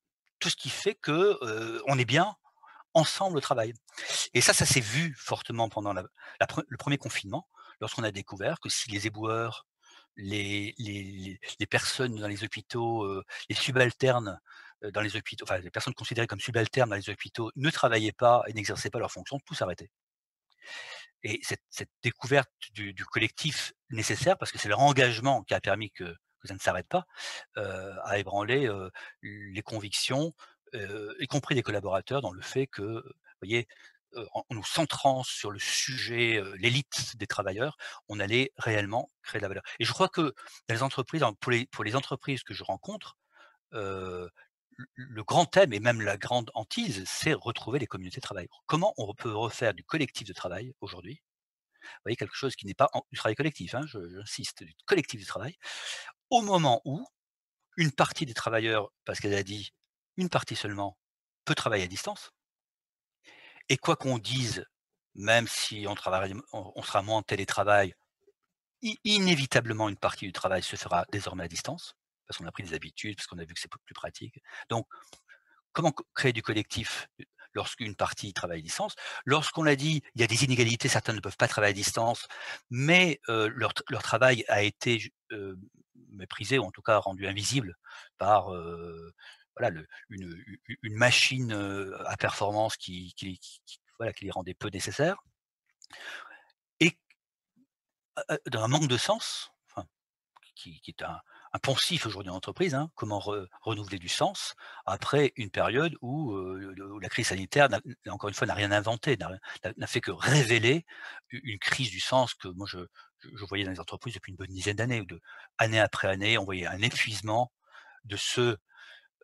Tout ce qui fait que, on est bien ensemble au travail. Et ça s'est vu fortement pendant le premier confinement, lorsqu'on a découvert que si les éboueurs, les personnes dans les hôpitaux, les subalternes, dans les hôpitaux, enfin les personnes considérées comme subalternes dans les hôpitaux ne travaillaient pas et n'exerçaient pas leurs fonctions, tout s'arrêtait. Et cette découverte du collectif nécessaire, parce que c'est leur engagement qui a permis que ça ne s'arrête pas, a ébranlé, les convictions, y compris des collaborateurs, dans le fait que, vous voyez, en nous centrant sur le sujet, l'élite des travailleurs, on allait réellement créer de la valeur. Et je crois que dans les entreprises, pour les entreprises que je rencontre, heu, le grand thème et même la grande hantise, c'est retrouver les communautés de travail. Comment on peut refaire du collectif de travail aujourd'hui, vous voyez, quelque chose qui n'est pas du travail collectif, hein, j'insiste, du collectif du travail, au moment où une partie des travailleurs, parce qu'elle a dit une partie seulement, peut travailler à distance. Et quoi qu'on dise, même si on sera moins en télétravail, inévitablement une partie du travail se fera désormais à distance, parce qu'on a pris des habitudes, parce qu'on a vu que c'est plus pratique. Donc, comment créer du collectif lorsqu'une partie travaille à distance? Lorsqu'on a dit, il y a des inégalités, certains ne peuvent pas travailler à distance, mais leur travail a été méprisé ou en tout cas rendu invisible par voilà, une machine à performance voilà, qui les rendait peu nécessaires. Et dans un manque de sens, enfin, qui est un poncif aujourd'hui en entreprise, hein. Comment renouveler du sens après une période où, où la crise sanitaire encore une fois, n'a rien inventé, n'a fait que révéler une crise du sens que moi je voyais dans les entreprises depuis une bonne dizaine d'années, où année après année, on voyait un épuisement de ceux,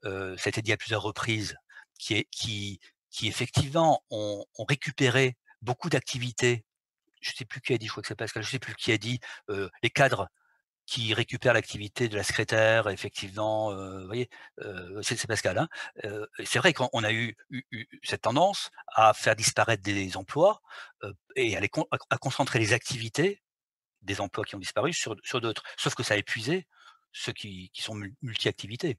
ça a été dit à plusieurs reprises, qui effectivement ont récupéré beaucoup d'activités. Je ne sais plus qui a dit, je crois que c'est Pascal, je ne sais plus qui a dit, les cadres qui récupère l'activité de la secrétaire, effectivement, vous voyez? C'est Pascal, hein? C'est vrai qu'on a eu cette tendance à faire disparaître des emplois, et à concentrer les activités des emplois qui ont disparu sur d'autres. Sauf que ça a épuisé ceux qui sont multi-activités,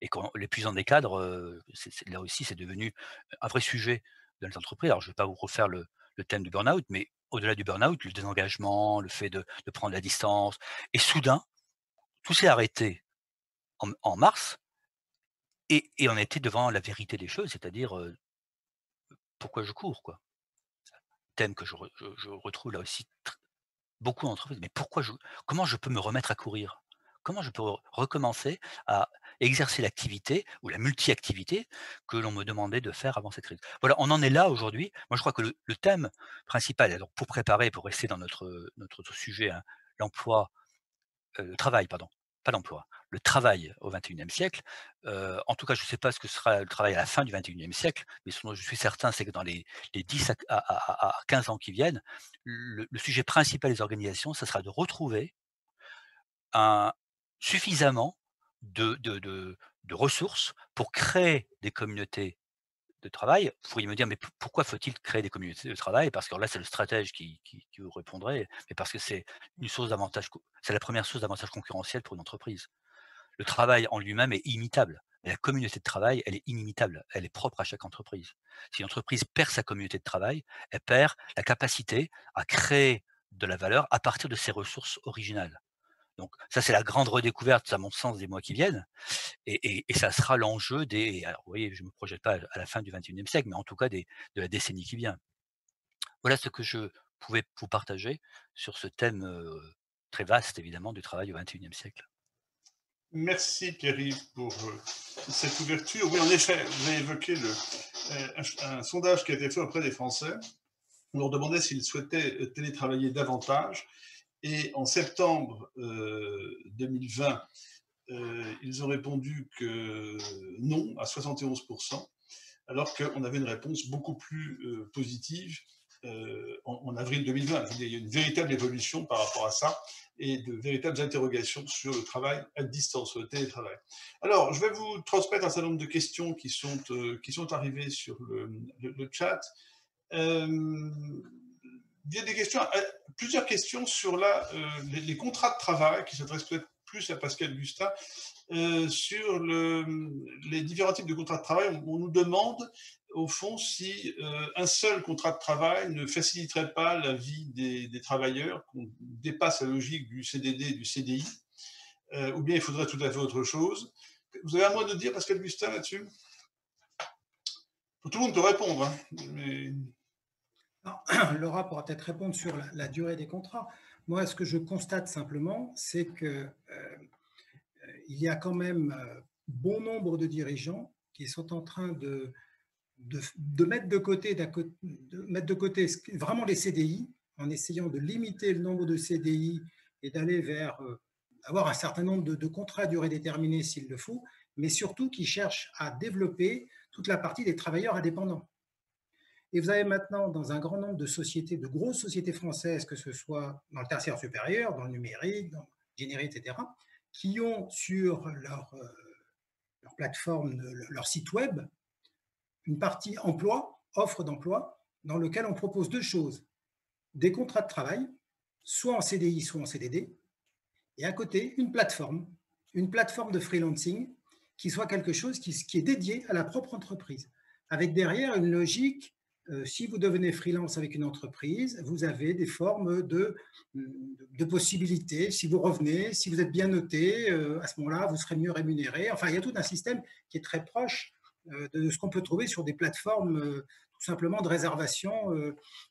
et quand l'épuisement des cadres, c'est là aussi, c'est devenu un vrai sujet dans les entreprises. Alors je ne vais pas vous refaire le thème du burn-out, mais au-delà du burn-out, le désengagement, le fait de prendre la distance, et soudain, tout s'est arrêté en mars, et on était devant la vérité des choses, c'est-à-dire, pourquoi je cours, quoi? Thème que je retrouve là aussi beaucoup d'entreprises. Mais comment je peux me remettre à courir? Comment je peux recommencer à exercer l'activité ou la multi-activité que l'on me demandait de faire avant cette crise? Voilà, on en est là aujourd'hui. Moi, je crois que le thème principal, alors pour rester dans notre sujet, hein, l'emploi, le travail, pardon, pas l'emploi, le travail au XXIe siècle. En tout cas, je ne sais pas ce que sera le travail à la fin du XXIe siècle, mais ce dont je suis certain, c'est que dans les 10 à 15 ans qui viennent, le sujet principal des organisations, ça sera de retrouver un suffisamment de ressources pour créer des communautés de travail. Vous pourriez me dire: «Mais pourquoi faut-il créer des communautés de travail?» Parce que là, c'est le stratège qui vous répondrait, mais parce que c'est une source d'avantage c'est la première source d'avantage concurrentiel pour une entreprise. Le travail en lui-même est imitable, mais la communauté de travail, elle est inimitable, elle est propre à chaque entreprise. Si une entreprise perd sa communauté de travail, elle perd la capacité à créer de la valeur à partir de ses ressources originales. Donc ça, c'est la grande redécouverte, à mon sens, des mois qui viennent, et ça sera l'enjeu alors vous voyez, je ne me projette pas à la fin du XXIe siècle, mais en tout cas de la décennie qui vient. Voilà ce que je pouvais vous partager sur ce thème, très vaste évidemment, du travail au XXIe siècle. Merci Pierre-Yves pour cette ouverture. Oui, en effet, vous avez évoqué un sondage qui a été fait auprès des Français. On leur demandait s'ils souhaitaient télétravailler davantage. Et en septembre 2020, ils ont répondu que non à 71%, alors qu'on avait une réponse beaucoup plus positive en avril 2020. Il y a une véritable évolution par rapport à ça et de véritables interrogations sur le travail à distance, sur le télétravail. Alors, je vais vous transmettre un certain nombre de questions qui sont arrivées sur le chat. il y a des questions, plusieurs questions sur les contrats de travail qui s'adressent peut-être plus à Pascal Gustin. Sur les différents types de contrats de travail, on nous demande au fond si un seul contrat de travail ne faciliterait pas la vie des travailleurs, qu'on dépasse la logique du CDD et du CDI, ou bien il faudrait tout à fait autre chose. Vous avez un mot de dire, Pascal Gustin, là-dessus? Tout le monde peut répondre. Hein, mais... Alors, Laura pourra peut-être répondre sur la durée des contrats. Moi, ce que je constate simplement, c'est que il y a quand même bon nombre de dirigeants qui sont en train de mettre de côté, vraiment les CDI, en essayant de limiter le nombre de CDI et d'aller vers avoir un certain nombre de contrats à durée déterminée s'il le faut, mais surtout qui cherchent à développer toute la partie des travailleurs indépendants. Et vous avez maintenant, dans un grand nombre de sociétés, de grosses sociétés françaises, que ce soit dans le tertiaire supérieur, dans le numérique, dans l'ingénierie, etc., qui ont sur leur plateforme, leur site web, une partie emploi, offre d'emploi, dans lequel on propose deux choses. Des contrats de travail, soit en CDI, soit en CDD, et à côté, une plateforme de freelancing qui soit quelque chose qui est dédié à la propre entreprise, avec derrière une logique. Si vous devenez freelance avec une entreprise, vous avez des formes de possibilités. Si vous revenez, si vous êtes bien noté, à ce moment-là, vous serez mieux rémunéré. Enfin, il y a tout un système qui est très proche de ce qu'on peut trouver sur des plateformes tout simplement de réservation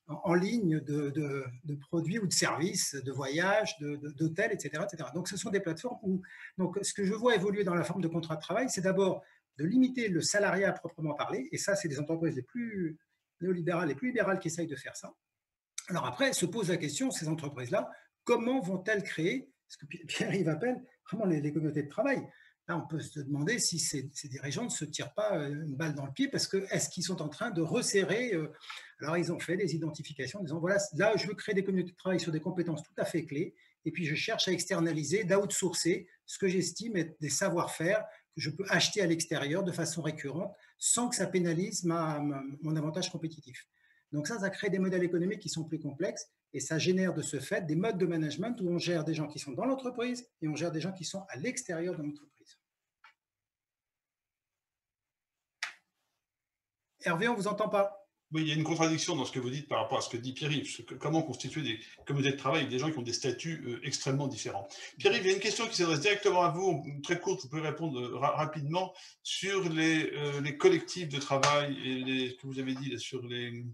en ligne de produits ou de services, de voyages, d'hôtels, etc., etc. Donc, ce sont des plateformes où donc, ce que je vois évoluer dans la forme de contrat de travail, c'est d'abord de limiter le salariat à proprement parler, et ça, c'est des entreprises les plus néolibérales, les plus libérales qui essayent de faire ça. Alors après, se pose la question, ces entreprises-là, comment vont-elles créer ce que Pierre-Yves appelle vraiment les communautés de travail? Là, on peut se demander si ces dirigeants ne se tirent pas une balle dans le pied parce que est-ce qu'ils sont en train de resserrer alors, ils ont fait des identifications en disant voilà, là, je veux créer des communautés de travail sur des compétences tout à fait clés et puis je cherche à externaliser, d'outsourcer ce que j'estime être des savoir-faire que je peux acheter à l'extérieur de façon récurrente sans que ça pénalise mon avantage compétitif. Donc ça crée des modèles économiques qui sont plus complexes et ça génère de ce fait des modes de management où on gère des gens qui sont dans l'entreprise et on gère des gens qui sont à l'extérieur de l'entreprise. Hervé, on ne vous entend pas. Oui, il y a une contradiction dans ce que vous dites par rapport à ce que dit Pierre-Yves. Comment constituer des communautés de travail avec des gens qui ont des statuts extrêmement différents. Pierre-Yves, il y a une question qui s'adresse directement à vous, très courte, vous pouvez répondre rapidement, sur les collectifs de travail et ce que vous avez dit là, sur les...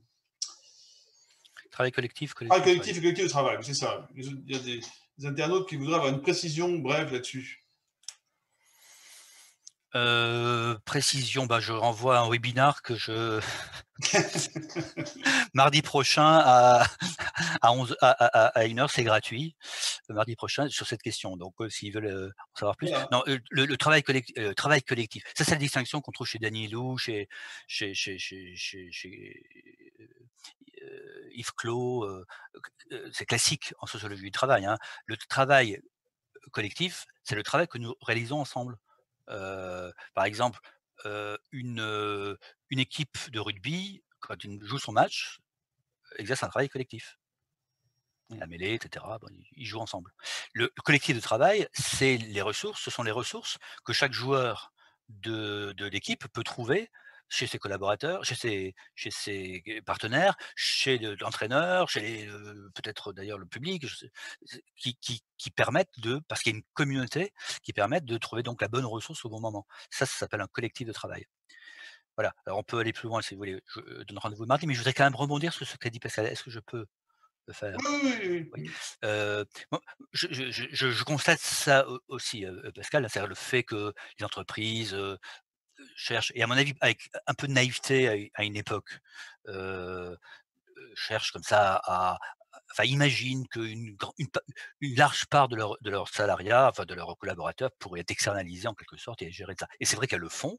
Travail collectif, collectif et collectif de travail, c'est ça. Il y a des internautes qui voudraient avoir une précision brève là-dessus. Précision, je renvoie un webinar que je mardi prochain à 1h, c'est gratuit. Mardi prochain sur cette question. Donc, s'ils veulent en savoir plus. Voilà. Non, le travail collectif. Ça, c'est la distinction qu'on trouve chez Danielou, chez Yves Clos. C'est classique en sociologie du travail. Hein. Le travail collectif, c'est le travail que nous réalisons ensemble. Par exemple, une équipe de rugby, quand elle joue son match, exerce un travail collectif. La mêlée, etc. Ils jouent ensemble. Le collectif de travail, c'est les ressources. Ce sont les ressources que chaque joueur de l'équipe peut trouver chez ses collaborateurs, chez ses partenaires, chez l'entraîneur, chez peut-être d'ailleurs le public, qui permettent parce qu'il y a une communauté qui permettent de trouver donc la bonne ressource au bon moment. Ça s'appelle un collectif de travail. Voilà. Alors on peut aller plus loin si vous voulez. Je donne rendez-vous mardi, mais je voudrais quand même rebondir sur ce qu'a dit Pascal. Est-ce que je peux le faire? Oui. Bon, je constate ça aussi, Pascal, c'est-à-dire le fait que les entreprises cherchent, et à mon avis avec un peu de naïveté à une époque, cherchent comme ça imaginent qu'une large part de leur salariat, enfin de leurs collaborateurs, pourrait être externalisée en quelque sorte et gérer ça. Et c'est vrai qu'elles le font.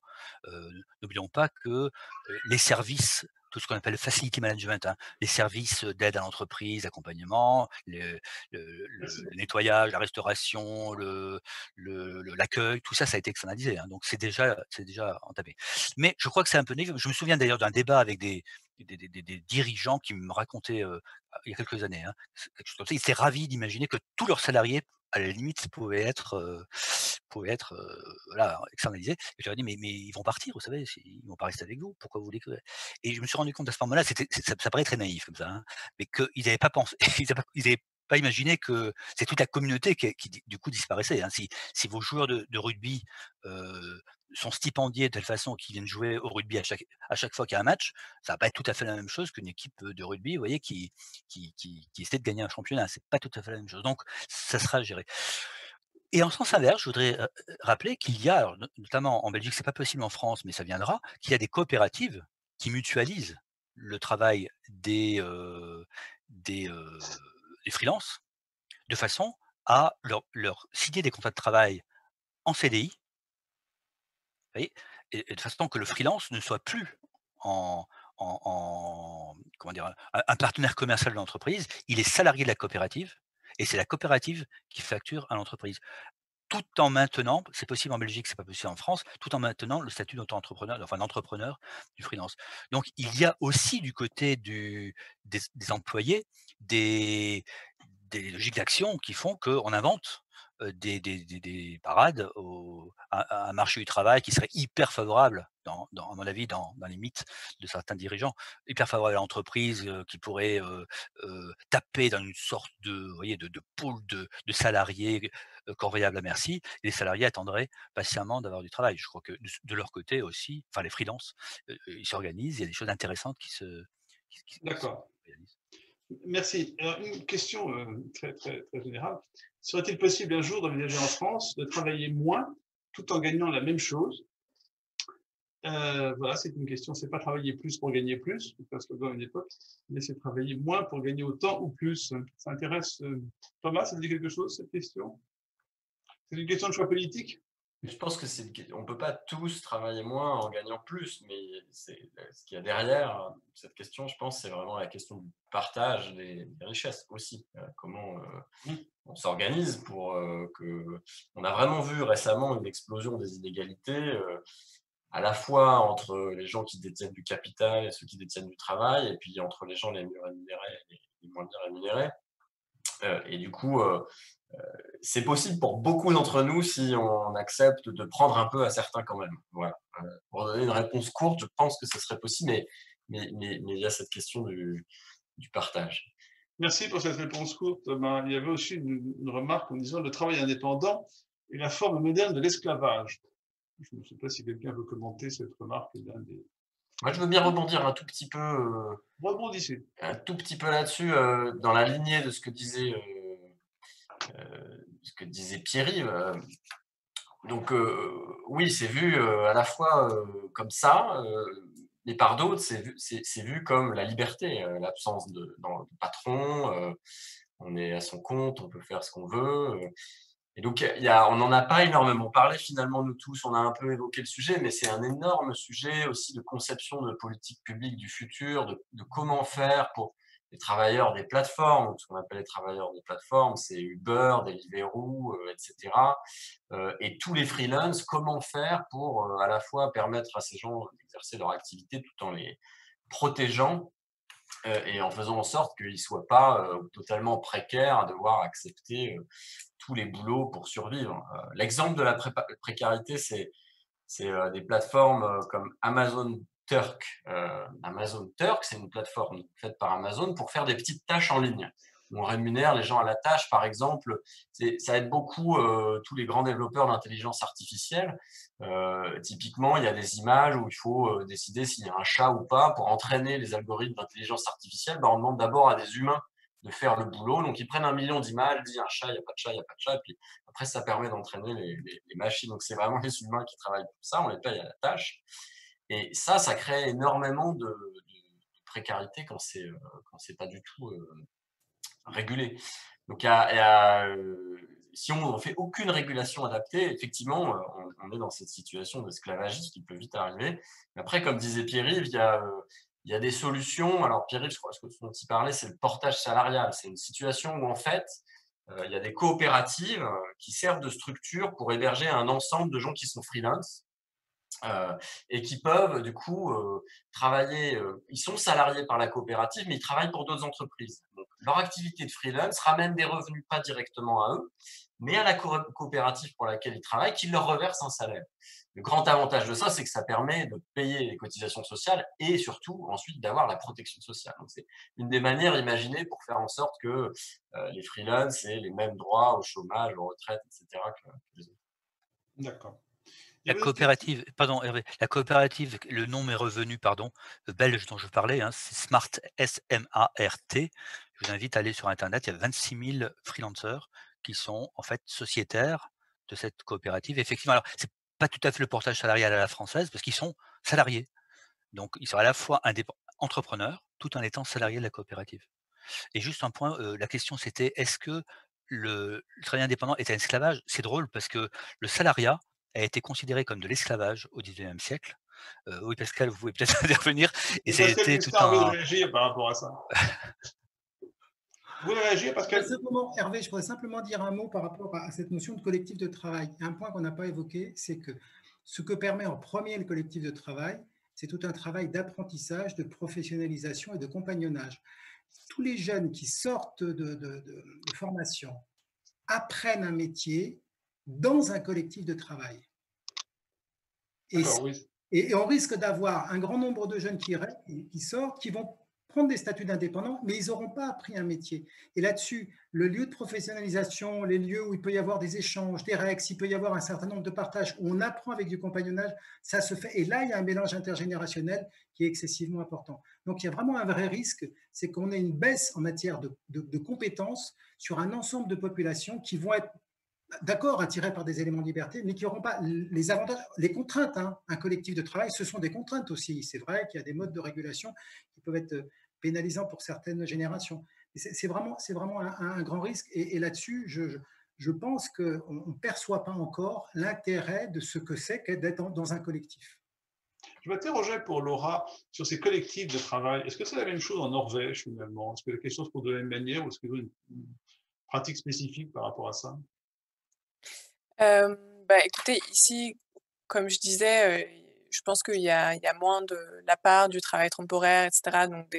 N'oublions pas que les services tout ce qu'on appelle le facility management, hein, les services d'aide à l'entreprise, accompagnement, le nettoyage, la restauration, l'accueil, tout ça, ça a été externalisé, hein, donc c'est déjà entamé. Mais je crois que c'est un peu négatif. Je me souviens d'ailleurs d'un débat avec des dirigeants qui me racontaient, il y a quelques années, hein, quelque chose comme ça. Ils étaient ravis d'imaginer que tous leurs salariés, à la limite, pouvaient être, voilà, externalisés. Et je leur ai dit: «Mais ils vont partir, vous savez, ils vont pas rester avec vous. Pourquoi vous voulez que» et je me suis rendu compte à ce moment-là, ça paraît très naïf comme ça, hein, mais qu'ils n'avaient pas pensé ils avaient pas imaginé que c'est toute la communauté qui du coup disparaissait, hein. Si vos joueurs de rugby, heu, sont stipendiés de telle façon qu'ils viennent jouer au rugby à chaque fois qu'il y a un match, ça va pas être tout à fait la même chose qu'une équipe, de rugby, vous voyez, qui essaie de gagner un championnat. C'est pas tout à fait la même chose. Donc ça sera géré. Et en sens inverse, je voudrais, rappeler qu'il y a, alors notamment en Belgique, c'est pas possible en France, mais ça viendra, qu'il y a des coopératives qui mutualisent le travail des, heu, des freelances, de façon à leur signer des contrats de travail en CDI, vous voyez? Et de façon que le freelance ne soit plus en comment dire? Un partenaire commercial de l'entreprise. Il est salarié de la coopérative et c'est la coopérative qui facture à l'entreprise. Tout en maintenant, c'est possible en Belgique, c'est pas possible en France, tout en maintenant le statut d'auto-entrepreneur, enfin d'entrepreneur du freelance. Donc il y a aussi du côté des employés des logiques d'action qui font qu'on invente, des parades à un marché du travail qui serait hyper favorable à mon avis, dans les mythes de certains dirigeants, hyper favorable à l'entreprise, qui pourrait, taper dans une sorte vous voyez, de pool de salariés corvéables à merci, et les salariés attendraient patiemment d'avoir du travail. Je crois que de leur côté aussi, enfin les freelances, ils s'organisent, il y a des choses intéressantes qui se D'accord. réalisent. Merci. Alors, une question très, très, très générale. Serait-il possible un jour d'envisager en France de travailler moins tout en gagnant la même chose? Voilà, c'est une question. C'est pas travailler plus pour gagner plus, parce que dans une époque, mais c'est travailler moins pour gagner autant ou plus. Ça intéresse Thomas, ça te dit quelque chose, cette question? C'est une question de choix politique? Je pense que on peut pas tous travailler moins en gagnant plus, mais ce qu'il y a derrière cette question, je pense, c'est vraiment la question du partage des richesses aussi. Comment Mmh. on s'organise pour on a vraiment vu récemment une explosion des inégalités, à la fois entre les gens qui détiennent du capital et ceux qui détiennent du travail, et puis entre les gens les mieux rémunérés et les moins bien rémunérés. Et du coup, c'est possible pour beaucoup d'entre nous si on accepte de prendre un peu à certains quand même. Voilà. Pour donner une réponse courte, je pense que ce serait possible, mais il y a cette question du partage. Merci pour cette réponse courte, Thomas. Il y avait aussi une remarque en disant le travail indépendant est la forme moderne de l'esclavage. Je ne sais pas si quelqu'un veut commenter cette remarque d'un des. Moi, je veux bien rebondir Rebondissez. un tout petit peu là-dessus, dans la lignée de ce que disait Pierry. Donc, oui, c'est vu à la fois comme ça, mais par d'autres, c'est vu comme la liberté, l'absence de patron, on est à son compte, on peut faire ce qu'on veut. Et donc, on n'en a pas énormément parlé finalement, nous tous, on a un peu évoqué le sujet, mais c'est un énorme sujet aussi de conception de politique publique du futur, de comment faire pour les travailleurs des plateformes. Ce qu'on appelle les travailleurs des plateformes, c'est Uber, Deliveroo, etc. Et tous les freelances, comment faire pour à la fois permettre à ces gens d'exercer leur activité tout en les protégeant et en faisant en sorte qu'ils ne soient pas totalement précaires à devoir accepter tous les boulots pour survivre. L'exemple de la précarité, c'est des plateformes comme Amazon Turk. Amazon Turk, c'est une plateforme faite par Amazon pour faire des petites tâches en ligne. On rémunère les gens à la tâche, par exemple. Ça aide beaucoup tous les grands développeurs d'intelligence artificielle. Typiquement, il y a des images où il faut décider s'il y a un chat ou pas. Pour entraîner les algorithmes d'intelligence artificielle, on demande d'abord à des humains de faire le boulot. Donc, ils prennent 1 million d'images, disent un chat, il n'y a pas de chat, il n'y a pas de chat. Et puis après, ça permet d'entraîner les machines. Donc, c'est vraiment les humains qui travaillent pour ça. On les paye à la tâche. Et ça crée énormément de précarité quand c'est pas du tout régulé. Donc, si on ne fait aucune régulation adaptée, effectivement, on est dans cette situation d'esclavagisme qui peut vite arriver. Mais après, comme disait Pierre-Yves, il il y a des solutions. Alors, Pierre, je crois que ce dont tu parlais, c'est le portage salarial. C'est une situation où, en fait, il y a des coopératives qui servent de structure pour héberger un ensemble de gens qui sont freelance et qui peuvent, du coup, travailler. Ils sont salariés par la coopérative, mais ils travaillent pour d'autres entreprises. Donc, leur activité de freelance ramène des revenus pas directement à eux, mais à la coopérative pour laquelle ils travaillent, qui leur reverse un salaire. Le grand avantage de ça, c'est que ça permet de payer les cotisations sociales et surtout ensuite d'avoir la protection sociale. Donc, c'est une des manières imaginées pour faire en sorte que les freelances aient les mêmes droits au chômage, aux retraites, etc. que les autres. D'accord. Il y La avait une question. coopérative, pardon Hervé, la coopérative, le nom m'est revenu, pardon, belge dont je parlais, hein, c'est Smart, S-M-A-R-T. Je vous invite à aller sur internet, il y a 26 000 freelancers qui sont en fait sociétaires de cette coopérative. Effectivement, alors c'est pas tout à fait le portage salarial à la française parce qu'ils sont salariés. Donc ils sont à la fois entrepreneurs tout en étant salariés de la coopérative. Et juste un point, la question c'était: est-ce que le travail indépendant est un esclavage? C'est drôle parce que le salariat a été considéré comme de l'esclavage au XIXe siècle. Oui, Pascal, vous pouvez peut-être intervenir, et Et ça a Pascal été tout Gustin a envie de un réagir par rapport à ça. Vous voulez réagir, Pascal? Hervé, je pourrais simplement dire un mot par rapport à cette notion de collectif de travail. Un point qu'on n'a pas évoqué, c'est que ce que permet en premier le collectif de travail, c'est tout un travail d'apprentissage, de professionnalisation et de compagnonnage. Tous les jeunes qui sortent de formation apprennent un métier dans un collectif de travail. D'accord, oui. Et on risque d'avoir un grand nombre de jeunes qui sortent, qui vont prendre des statuts d'indépendants, mais ils n'auront pas appris un métier. Et là-dessus, le lieu de professionnalisation, les lieux où il peut y avoir des échanges, des règles, il peut y avoir un certain nombre de partages, où on apprend avec du compagnonnage, ça se fait. Et là, il y a un mélange intergénérationnel qui est excessivement important. Donc, il y a vraiment un vrai risque, c'est qu'on ait une baisse en matière de compétences sur un ensemble de populations qui vont être d'accord, attirés par des éléments de liberté, mais qui n'auront pas les avantages, les contraintes. Hein. Un collectif de travail, ce sont des contraintes aussi. C'est vrai qu'il y a des modes de régulation qui peuvent être pénalisants pour certaines générations. C'est vraiment un grand risque. Et là-dessus, je pense qu'on ne perçoit pas encore l'intérêt de ce que c'est d'être dans un collectif. Je m'interrogeais pour Laura sur ces collectifs de travail. Est-ce que c'est la même chose en Norvège finalement? Est-ce que la question se pose de la même manière ou est-ce qu'il y a une pratique spécifique par rapport à ça? Bah, écoutez, ici, comme je disais, je pense qu'il y a moins de la part du travail temporaire et cetera, donc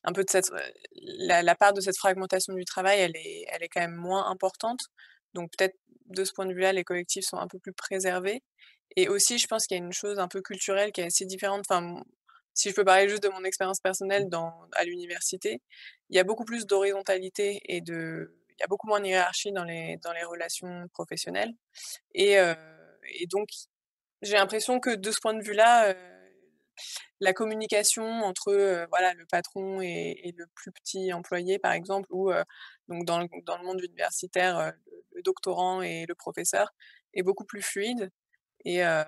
un peu de cette, la part de cette fragmentation du travail, elle est quand même moins importante. Donc peut-être de ce point de vue-là, les collectifs sont un peu plus préservés et aussi je pense qu'il y a une chose un peu culturelle qui est assez différente. Enfin, si je peux parler juste de mon expérience personnelle à l'université, il y a beaucoup plus d'horizontalité il y a beaucoup moins de hiérarchie dans les relations professionnelles et donc j'ai l'impression que de ce point de vue-là, la communication entre, voilà, le patron et le plus petit employé, par exemple, ou donc dans le monde universitaire, le doctorant et le professeur est beaucoup plus fluide et heu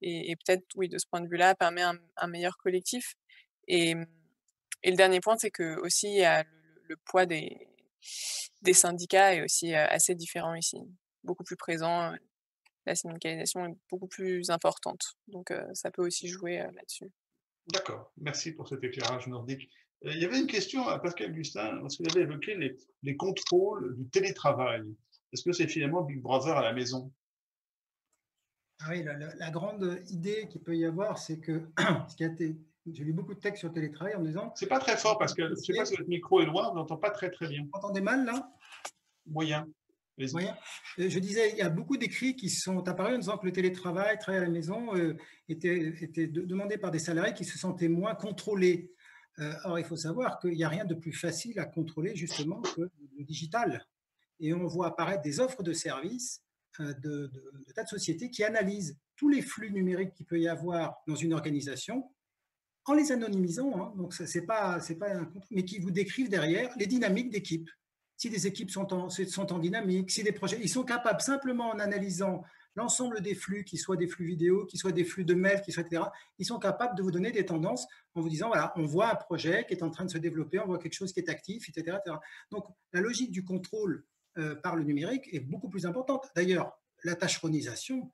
et peut-être, oui, de ce point de vue-là, permet un meilleur collectif et et le dernier point, c'est qu'aussi, il y a le poids des syndicats est aussi, assez différent ici. Beaucoup plus présent, la syndicalisation est beaucoup plus importante, donc ça peut aussi jouer, là-dessus. D'accord, merci pour cet éclairage nordique. Il y avait une question à Pascal Gustin, parce qu'il avait évoqué les contrôles du télétravail. Est-ce que c'est finalement Big Brother à la maison? Ah oui, la grande idée qu'il peut y avoir, c'est que j'ai lu beaucoup de textes sur le télétravail en me disant. C'est pas très fort, Pascal. Je ne sais pas si votre micro est loin, on n'entend pas très très bien. Vous entendez mal là? Moyen. Moyen. Je disais, il y a beaucoup d'écrits qui sont apparus en disant que le télétravail, travail à la maison, était demandé par des salariés qui se sentaient moins contrôlés. Or, il faut savoir qu'il n'y a rien de plus facile à contrôler justement que le digital. Et on voit apparaître des offres de services de tas de sociétés qui analysent tous les flux numériques qu'il peut y avoir dans une organisation en les anonymisant, hein, donc c'est pas un contrôle, mais qui vous décrivent derrière les dynamiques d'équipe. Si des équipes sont en dynamique, si des projets, ils sont capables simplement en analysant l'ensemble des flux, qu'ils soient des flux vidéo, qu'ils soient des flux de mails, etc., ils sont capables de vous donner des tendances en vous disant, voilà, on voit un projet qui est en train de se développer, on voit quelque chose qui est actif, etc. etc. Donc, la logique du contrôle par le numérique est beaucoup plus importante. D'ailleurs, la tâcheronisation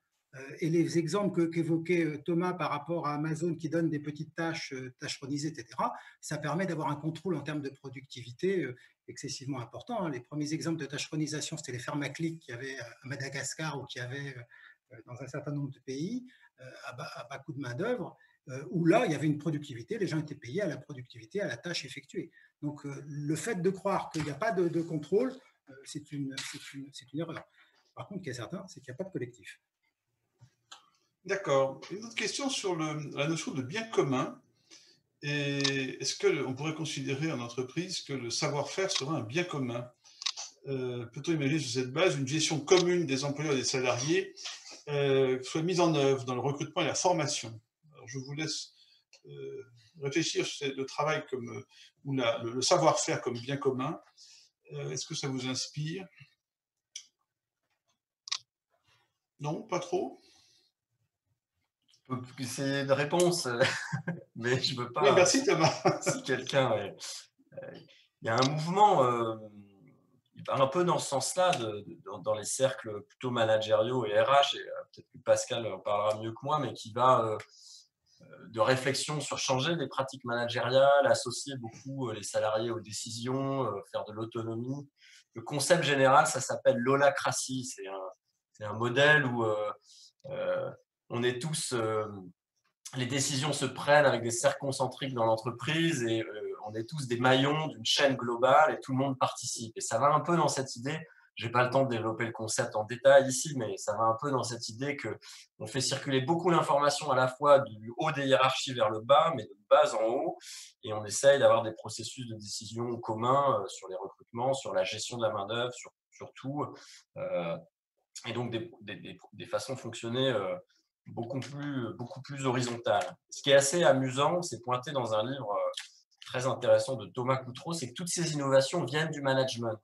Et les exemples qu'évoquait Thomas par rapport à Amazon qui donne des petites tâches tâcheronisées, etc., ça permet d'avoir un contrôle en termes de productivité excessivement important. Les premiers exemples de tâcheronisation, c'était les fermes à clics qu'il y avait à Madagascar ou qu'il y avait dans un certain nombre de pays à bas coût de main-d'œuvre, où là, il y avait une productivité, les gens étaient payés à la productivité, à la tâche effectuée. Donc, le fait de croire qu'il n'y a pas de contrôle, c'est une erreur. Par contre, ce qui est certain, c'est qu'il n'y a pas de collectif. D'accord. Une autre question sur la notion de bien commun. Est-ce qu'on pourrait considérer en entreprise que le savoir-faire serait un bien commun? Peut-on imaginer sur cette base une gestion commune des employeurs et des salariés soit mise en œuvre dans le recrutement et la formation? Alors, je vous laisse réfléchir sur le travail ou le savoir-faire comme bien commun. Est-ce que ça vous inspire? Non, pas trop? C'est une réponse, mais je veux Oui, pas. merci Thomas. Si quelqu'un. Il y a un mouvement un peu dans ce sens-là, dans les cercles plutôt managériaux et RH, et peut-être que Pascal en parlera mieux que moi, mais qui va de réflexion sur changer les pratiques managériales, associer beaucoup les salariés aux décisions, faire de l'autonomie. Le concept général, ça s'appelle l'holacratie. C'est un modèle où on est tous, les décisions se prennent avec des cercles concentriques dans l'entreprise et on est tous des maillons d'une chaîne globale et tout le monde participe. Et ça va un peu dans cette idée, je n'ai pas le temps de développer le concept en détail ici, mais ça va un peu dans cette idée qu'on fait circuler beaucoup d'informations à la fois du haut des hiérarchies vers le bas, mais de bas en haut, et on essaye d'avoir des processus de décision communs sur les recrutements, sur la gestion de la main-d'œuvre, sur tout, et donc des façons de fonctionner beaucoup plus horizontales. Ce qui est assez amusant, c'est pointé dans un livre très intéressant de Thomas Coutreau, c'est que toutes ces innovations viennent du management.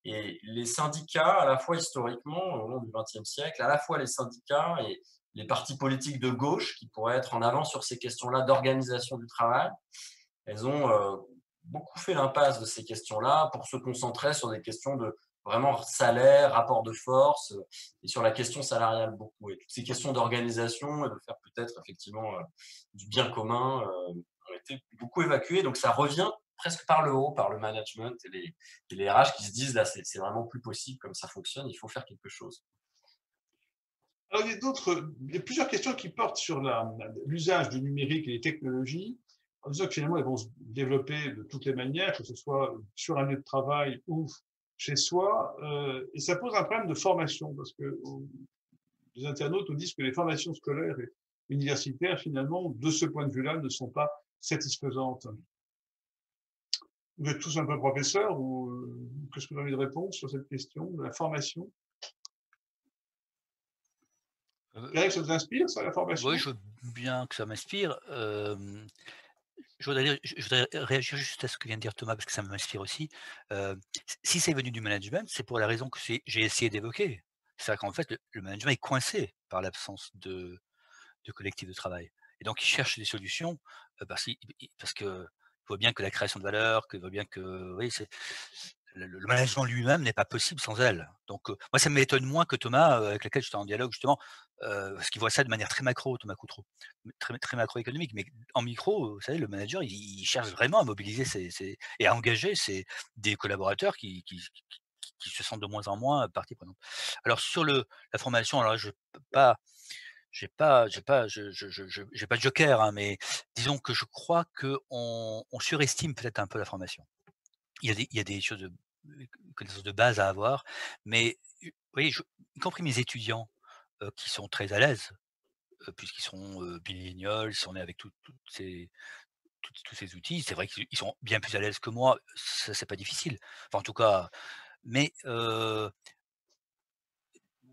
Et les syndicats, à la fois historiquement, au long du XXe siècle, à la fois les syndicats et les partis politiques de gauche, qui pourraient être en avant sur ces questions-là d'organisation du travail, elles ont beaucoup fait l'impasse de ces questions-là pour se concentrer sur des questions de vraiment salaire, rapport de force, et sur la question salariale beaucoup. Et toutes ces questions d'organisation et de faire peut-être effectivement du bien commun ont été beaucoup évacuées. Donc ça revient presque par le haut, par le management et les RH qui se disent là, c'est vraiment plus possible comme ça fonctionne, il faut faire quelque chose. Alors, il y a plusieurs questions qui portent sur l'usage du numérique et des technologies, en disant que finalement, elles vont se développer de toutes les manières, que ce soit sur un lieu de travail ou chez soi, et ça pose un problème de formation, parce que les internautes nous disent que les formations scolaires et universitaires, finalement, de ce point de vue-là, ne sont pas satisfaisantes. Vous êtes tous un peu professeurs, ou qu'est-ce que vous avez de réponse sur cette question de la formation? Eric, ça vous inspire, ça, la formation? Oui, je veux bien que ça m'inspire. Je voudrais réagir juste à ce que vient de dire Thomas, parce que ça m'inspire aussi. Si c'est venu du management, c'est pour la raison que j'ai essayé d'évoquer. C'est-à-dire qu'en fait, le management est coincé par l'absence de collectif de travail. Et donc, il cherche des solutions parce que voit bien que la création de valeur, que voit bien que oui, le management lui-même n'est pas possible sans elle. Donc, moi, ça m'étonne moins que Thomas, avec lequel j'étais en dialogue justement, parce qu'il voit ça de manière très macro, Thomas Coutreau, très, très macroéconomique. Mais en micro, vous savez, le manager, il cherche vraiment à mobiliser et à engager des collaborateurs qui se sentent de moins en moins partie prenante. Alors sur la formation, alors je peux pas j'ai pas de joker, hein, mais disons que je crois qu'on surestime peut-être un peu la formation. Il y a des choses connaissances de base à avoir, mais vous voyez, y compris mes étudiants, qui sont très à l'aise, puisqu'ils sont, bignoles, ils sont nés avec tous ces outils. C'est vrai qu'ils sont bien plus à l'aise que moi, ça c'est pas difficile. Enfin en tout cas, mais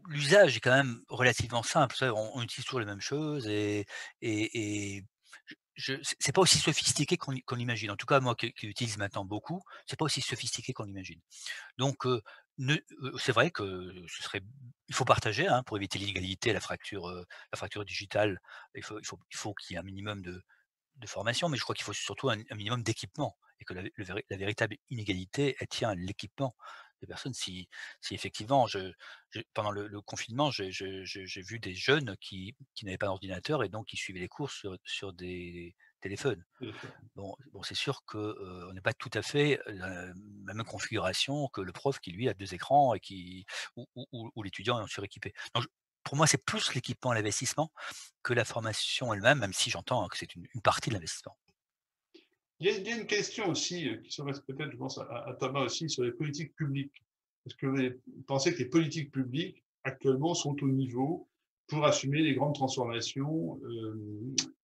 l'usage est quand même relativement simple. Vous savez, on utilise toujours les mêmes choses et c'est pas aussi sophistiqué qu'on l'imagine. En tout cas, moi qui utilise maintenant beaucoup, c'est pas aussi sophistiqué qu'on l'imagine. Donc, c'est vrai que il faut partager, hein, pour éviter l'inégalité, la fracture digitale. Il faut qu'il y ait un minimum de formation, mais je crois qu'il faut surtout un minimum d'équipement et que la véritable inégalité, elle tient à l'équipement. des personnes. Si effectivement, pendant le confinement, j'ai vu des jeunes qui n'avaient pas d'ordinateur et donc qui suivaient les cours sur des téléphones. Bon, c'est sûr que, on n'est pas tout à fait la même configuration que le prof qui lui a 2 écrans et ou l'étudiant est suréquipé. Donc pour moi, c'est plus l'équipement et l'investissement que la formation elle-même, même si j'entends que c'est une partie de l'investissement. Il y a une question aussi qui s'adresse peut-être, je pense, à Thomas aussi, sur les politiques publiques. Est-ce que vous pensez que les politiques publiques, actuellement, sont au niveau pour assumer les grandes transformations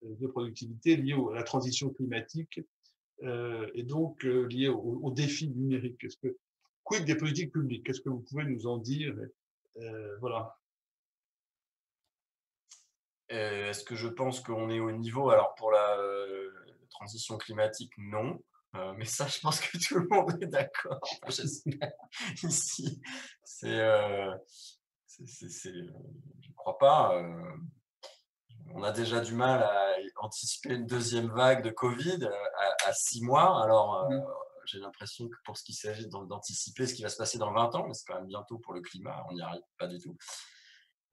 de productivité liées à la transition climatique et donc liées aux défis numériques? Quid des politiques publiques? Qu'est-ce que vous pouvez nous en dire? Voilà. Est-ce que je pense qu'on est au niveau? Alors pour la transition climatique, non. Mais ça, je pense que tout le monde est d'accord. Enfin, j'espère ici. Je ne crois pas. On a déjà du mal à anticiper une deuxième vague de Covid à 6 mois. Alors, j'ai l'impression que pour ce qui s'agit d'anticiper ce qui va se passer dans 20 ans, mais c'est quand même bientôt pour le climat, on n'y arrive pas du tout.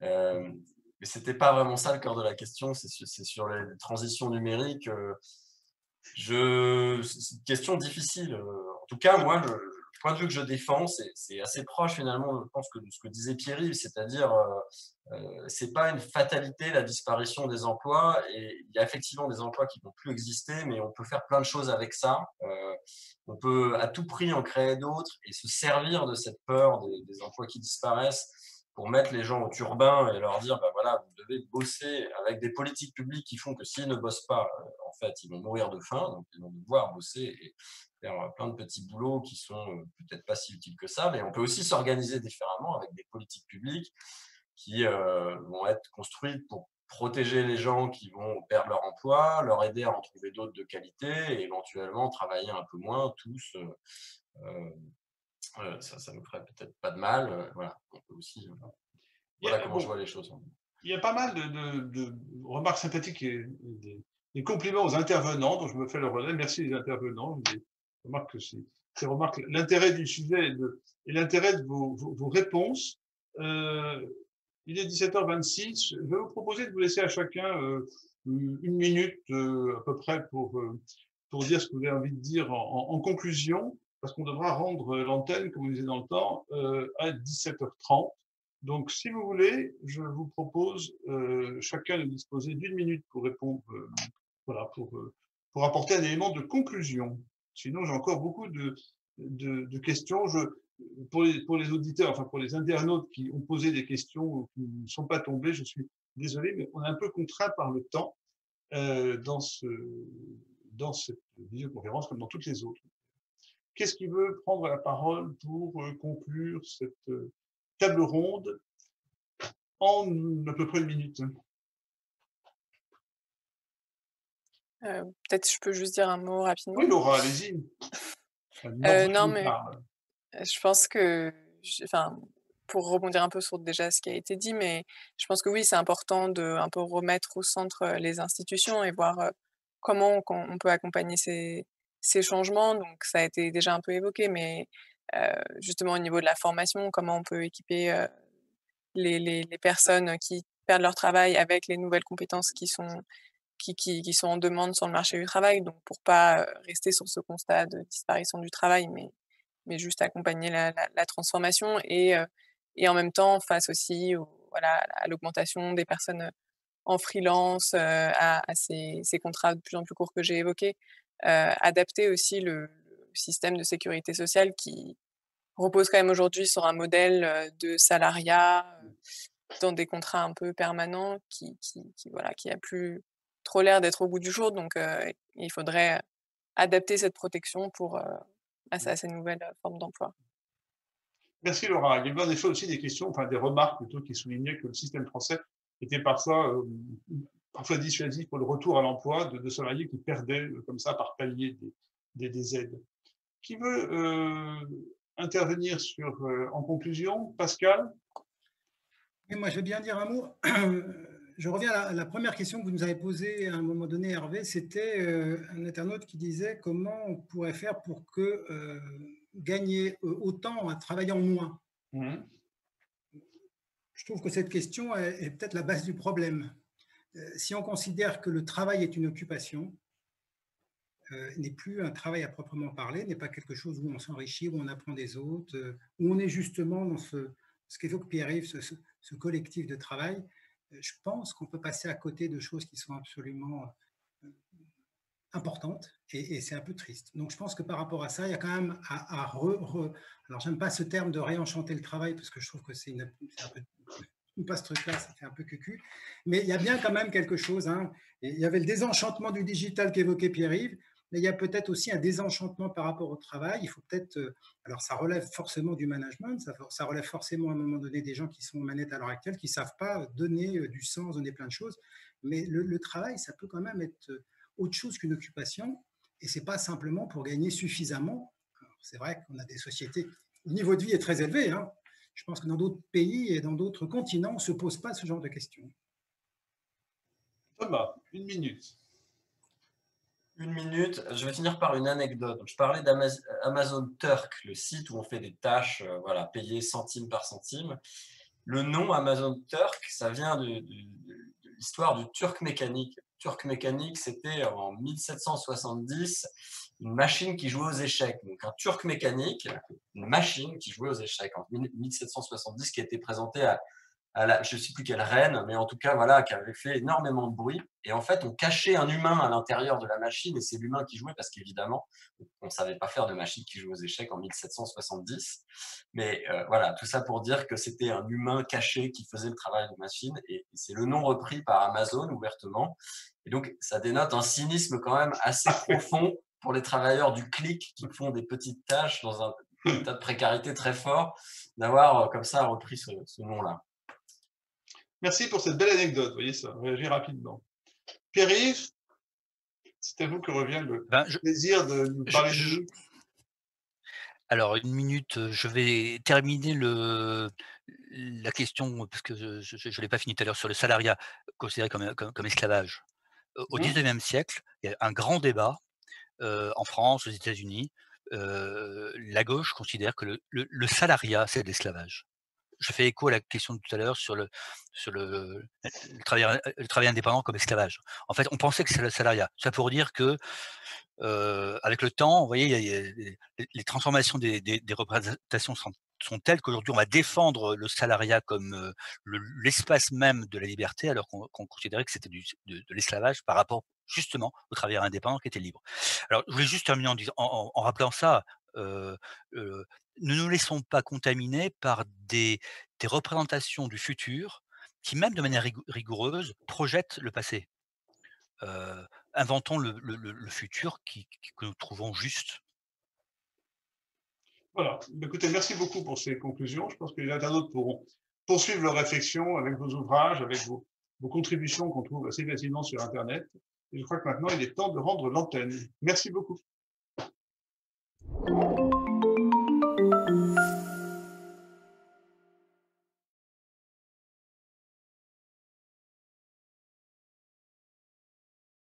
Mais c'était pas vraiment ça le cœur de la question, c'est sur les transitions numériques. C'est une question difficile. En tout cas, moi, le point de vue que je défends, c'est assez proche finalement, je pense, de ce que disait Pierre-Yves, c'est-à-dire c'est pas une fatalité la disparition des emplois, et il y a effectivement des emplois qui vont plus exister, mais on peut faire plein de choses avec ça. On peut à tout prix en créer d'autres et se servir de cette peur des emplois qui disparaissent pour mettre les gens au turbin et leur dire, bah voilà, vous devez bosser avec des politiques publiques qui font que s'ils ne bossent pas, en fait, ils vont mourir de faim, donc ils vont devoir bosser et faire plein de petits boulots qui sont peut-être pas si utiles que ça, mais on peut aussi s'organiser différemment avec des politiques publiques qui vont être construites pour protéger les gens qui vont perdre leur emploi, leur aider à en trouver d'autres de qualité et éventuellement travailler un peu moins tous. Ça ne me ferait peut-être pas de mal. Voilà, on peut aussi. Voilà comment je vois les choses. Il y a pas mal de remarques sympathiques et des compliments aux intervenants, dont je me fais le relais. Merci les intervenants. Je remarque que ces remarques, l'intérêt du sujet et l'intérêt de vos réponses. Il est 17h26. Je vais vous proposer de vous laisser à chacun une minute à peu près pour dire ce que vous avez envie de dire en conclusion, parce qu'on devra rendre l'antenne, comme vous disiez dans le temps, à 17h30. Donc, si vous voulez, je vous propose chacun de disposer d'une minute pour répondre, voilà, pour apporter un élément de conclusion. Sinon, j'ai encore beaucoup de questions. Pour les auditeurs, enfin pour les internautes qui ont posé des questions ou qui ne sont pas tombés, je suis désolé, mais on est un peu contraint par le temps dans cette visioconférence comme dans toutes les autres. Qu'est-ce qui veut prendre la parole pour conclure cette table ronde en à peu près une minute? Peut-être je peux juste dire un mot rapidement? Oui, Laura, allez-y. Non, mais je pense que enfin, pour rebondir un peu sur déjà ce qui a été dit, mais je pense que oui, c'est important de un peu remettre au centre, les institutions et voir, comment on peut accompagner ces changements. Donc ça a été déjà un peu évoqué, mais justement au niveau de la formation, comment on peut équiper, les personnes qui perdent leur travail avec les nouvelles compétences qui sont en demande sur le marché du travail. Donc pour pas, rester sur ce constat de disparition du travail, mais juste accompagner la transformation et en même temps face aussi voilà, à l'augmentation des personnes en freelance, à ces contrats de plus en plus courts que j'ai évoqués, adapter aussi le système de sécurité sociale qui repose quand même aujourd'hui sur un modèle de salariat dans des contrats un peu permanents voilà, qui a plus trop l'air d'être au bout du jour. Donc il faudrait adapter cette protection pour à ces nouvelles formes d'emploi. Merci Laura. Il y avait des fois aussi des questions, enfin des remarques plutôt qui soulignaient que le système français était parfois dissuasif pour le retour à l'emploi de salariés qui perdaient comme ça par palier des aides. Qui veut intervenir en conclusion? Pascal? Oui, moi je veux bien dire un mot. Je reviens à la première question que vous nous avez posée à un moment donné, Hervé. C'était un internaute qui disait comment on pourrait faire pour que gagner autant en travaillant moins? Mmh. Je trouve que cette question est peut-être la base du problème. Si on considère que le travail est une occupation, n'est plus un travail à proprement parler, n'est pas quelque chose où on s'enrichit, où on apprend des autres, où on est justement dans ce qu'évoque Pierre-Yves, ce collectif de travail, je pense qu'on peut passer à côté de choses qui sont absolument importantes et c'est un peu triste. Donc je pense que par rapport à ça, il y a quand même alors j'aime pas ce terme de réenchanter le travail parce que je trouve que c'est un peu pas ce truc-là, ça fait un peu cucu, mais il y a bien quand même quelque chose. Hein. Et il y avait le désenchantement du digital qu'évoquait Pierre-Yves, mais il y a peut-être aussi un désenchantement par rapport au travail. Il faut peut-être, alors ça relève forcément du management, ça relève forcément à un moment donné des gens qui sont aux manettes à l'heure actuelle, qui ne savent pas donner du sens, donner plein de choses, mais le travail, ça peut quand même être autre chose qu'une occupation, et ce n'est pas simplement pour gagner suffisamment. C'est vrai qu'on a des sociétés, le niveau de vie est très élevé, hein. Je pense que dans d'autres pays et dans d'autres continents, on ne se pose pas ce genre de questions. Thomas, 1 minute. 1 minute, je vais finir par une anecdote. Donc, je parlais d'Amazon Turk, le site où on fait des tâches voilà, payées centime par centime. Le nom Amazon Turk, ça vient de l'histoire du Turc mécanique. Turc mécanique, c'était en 1770 une machine qui jouait aux échecs. Donc un Turc mécanique, une machine qui jouait aux échecs en 1770, qui a été présentée à je ne sais plus quelle reine, mais en tout cas, voilà, qui avait fait énormément de bruit. Et en fait, on cachait un humain à l'intérieur de la machine et c'est l'humain qui jouait parce qu'évidemment, on ne savait pas faire de machine qui jouait aux échecs en 1770. Mais voilà, tout ça pour dire que c'était un humain caché qui faisait le travail de machine et c'est le nom repris par Amazon ouvertement. Et donc, ça dénote un cynisme quand même assez profond pour les travailleurs du clic qui font des petites tâches dans un état de précarité très fort, d'avoir comme ça repris ce nom-là. Merci pour cette belle anecdote, vous voyez ça, réagir rapidement. Pierre-Yves, c'est à vous que revient le plaisir de nous parler de nous. Alors 1 minute, je vais terminer la question parce que je ne l'ai pas fini tout à l'heure sur le salariat considéré comme esclavage. Au 19e siècle, il y a un grand débat, en France, aux États-Unis. La gauche considère que le salariat, c'est de l'esclavage. Je fais écho à la question de tout à l'heure sur le travail indépendant comme esclavage. En fait, on pensait que c'est le salariat. Ça pour dire que, avec le temps, vous voyez, il y a les transformations des représentations sont telles qu'aujourd'hui, on va défendre le salariat comme, l'espace même de la liberté, alors qu'on considérait que c'était de l'esclavage par rapport justement aux travailleurs indépendants qui étaient libres. Alors, je voulais juste terminer en rappelant ça, ne nous laissons pas contaminer par des représentations du futur qui, même de manière rigoureuse, projettent le passé. Inventons le futur que nous trouvons juste. Voilà. Écoutez, merci beaucoup pour ces conclusions. Je pense que les internautes pourront poursuivre leur réflexion avec vos ouvrages, avec vos contributions qu'on trouve assez facilement sur Internet. Et je crois que maintenant, il est temps de rendre l'antenne. Merci beaucoup.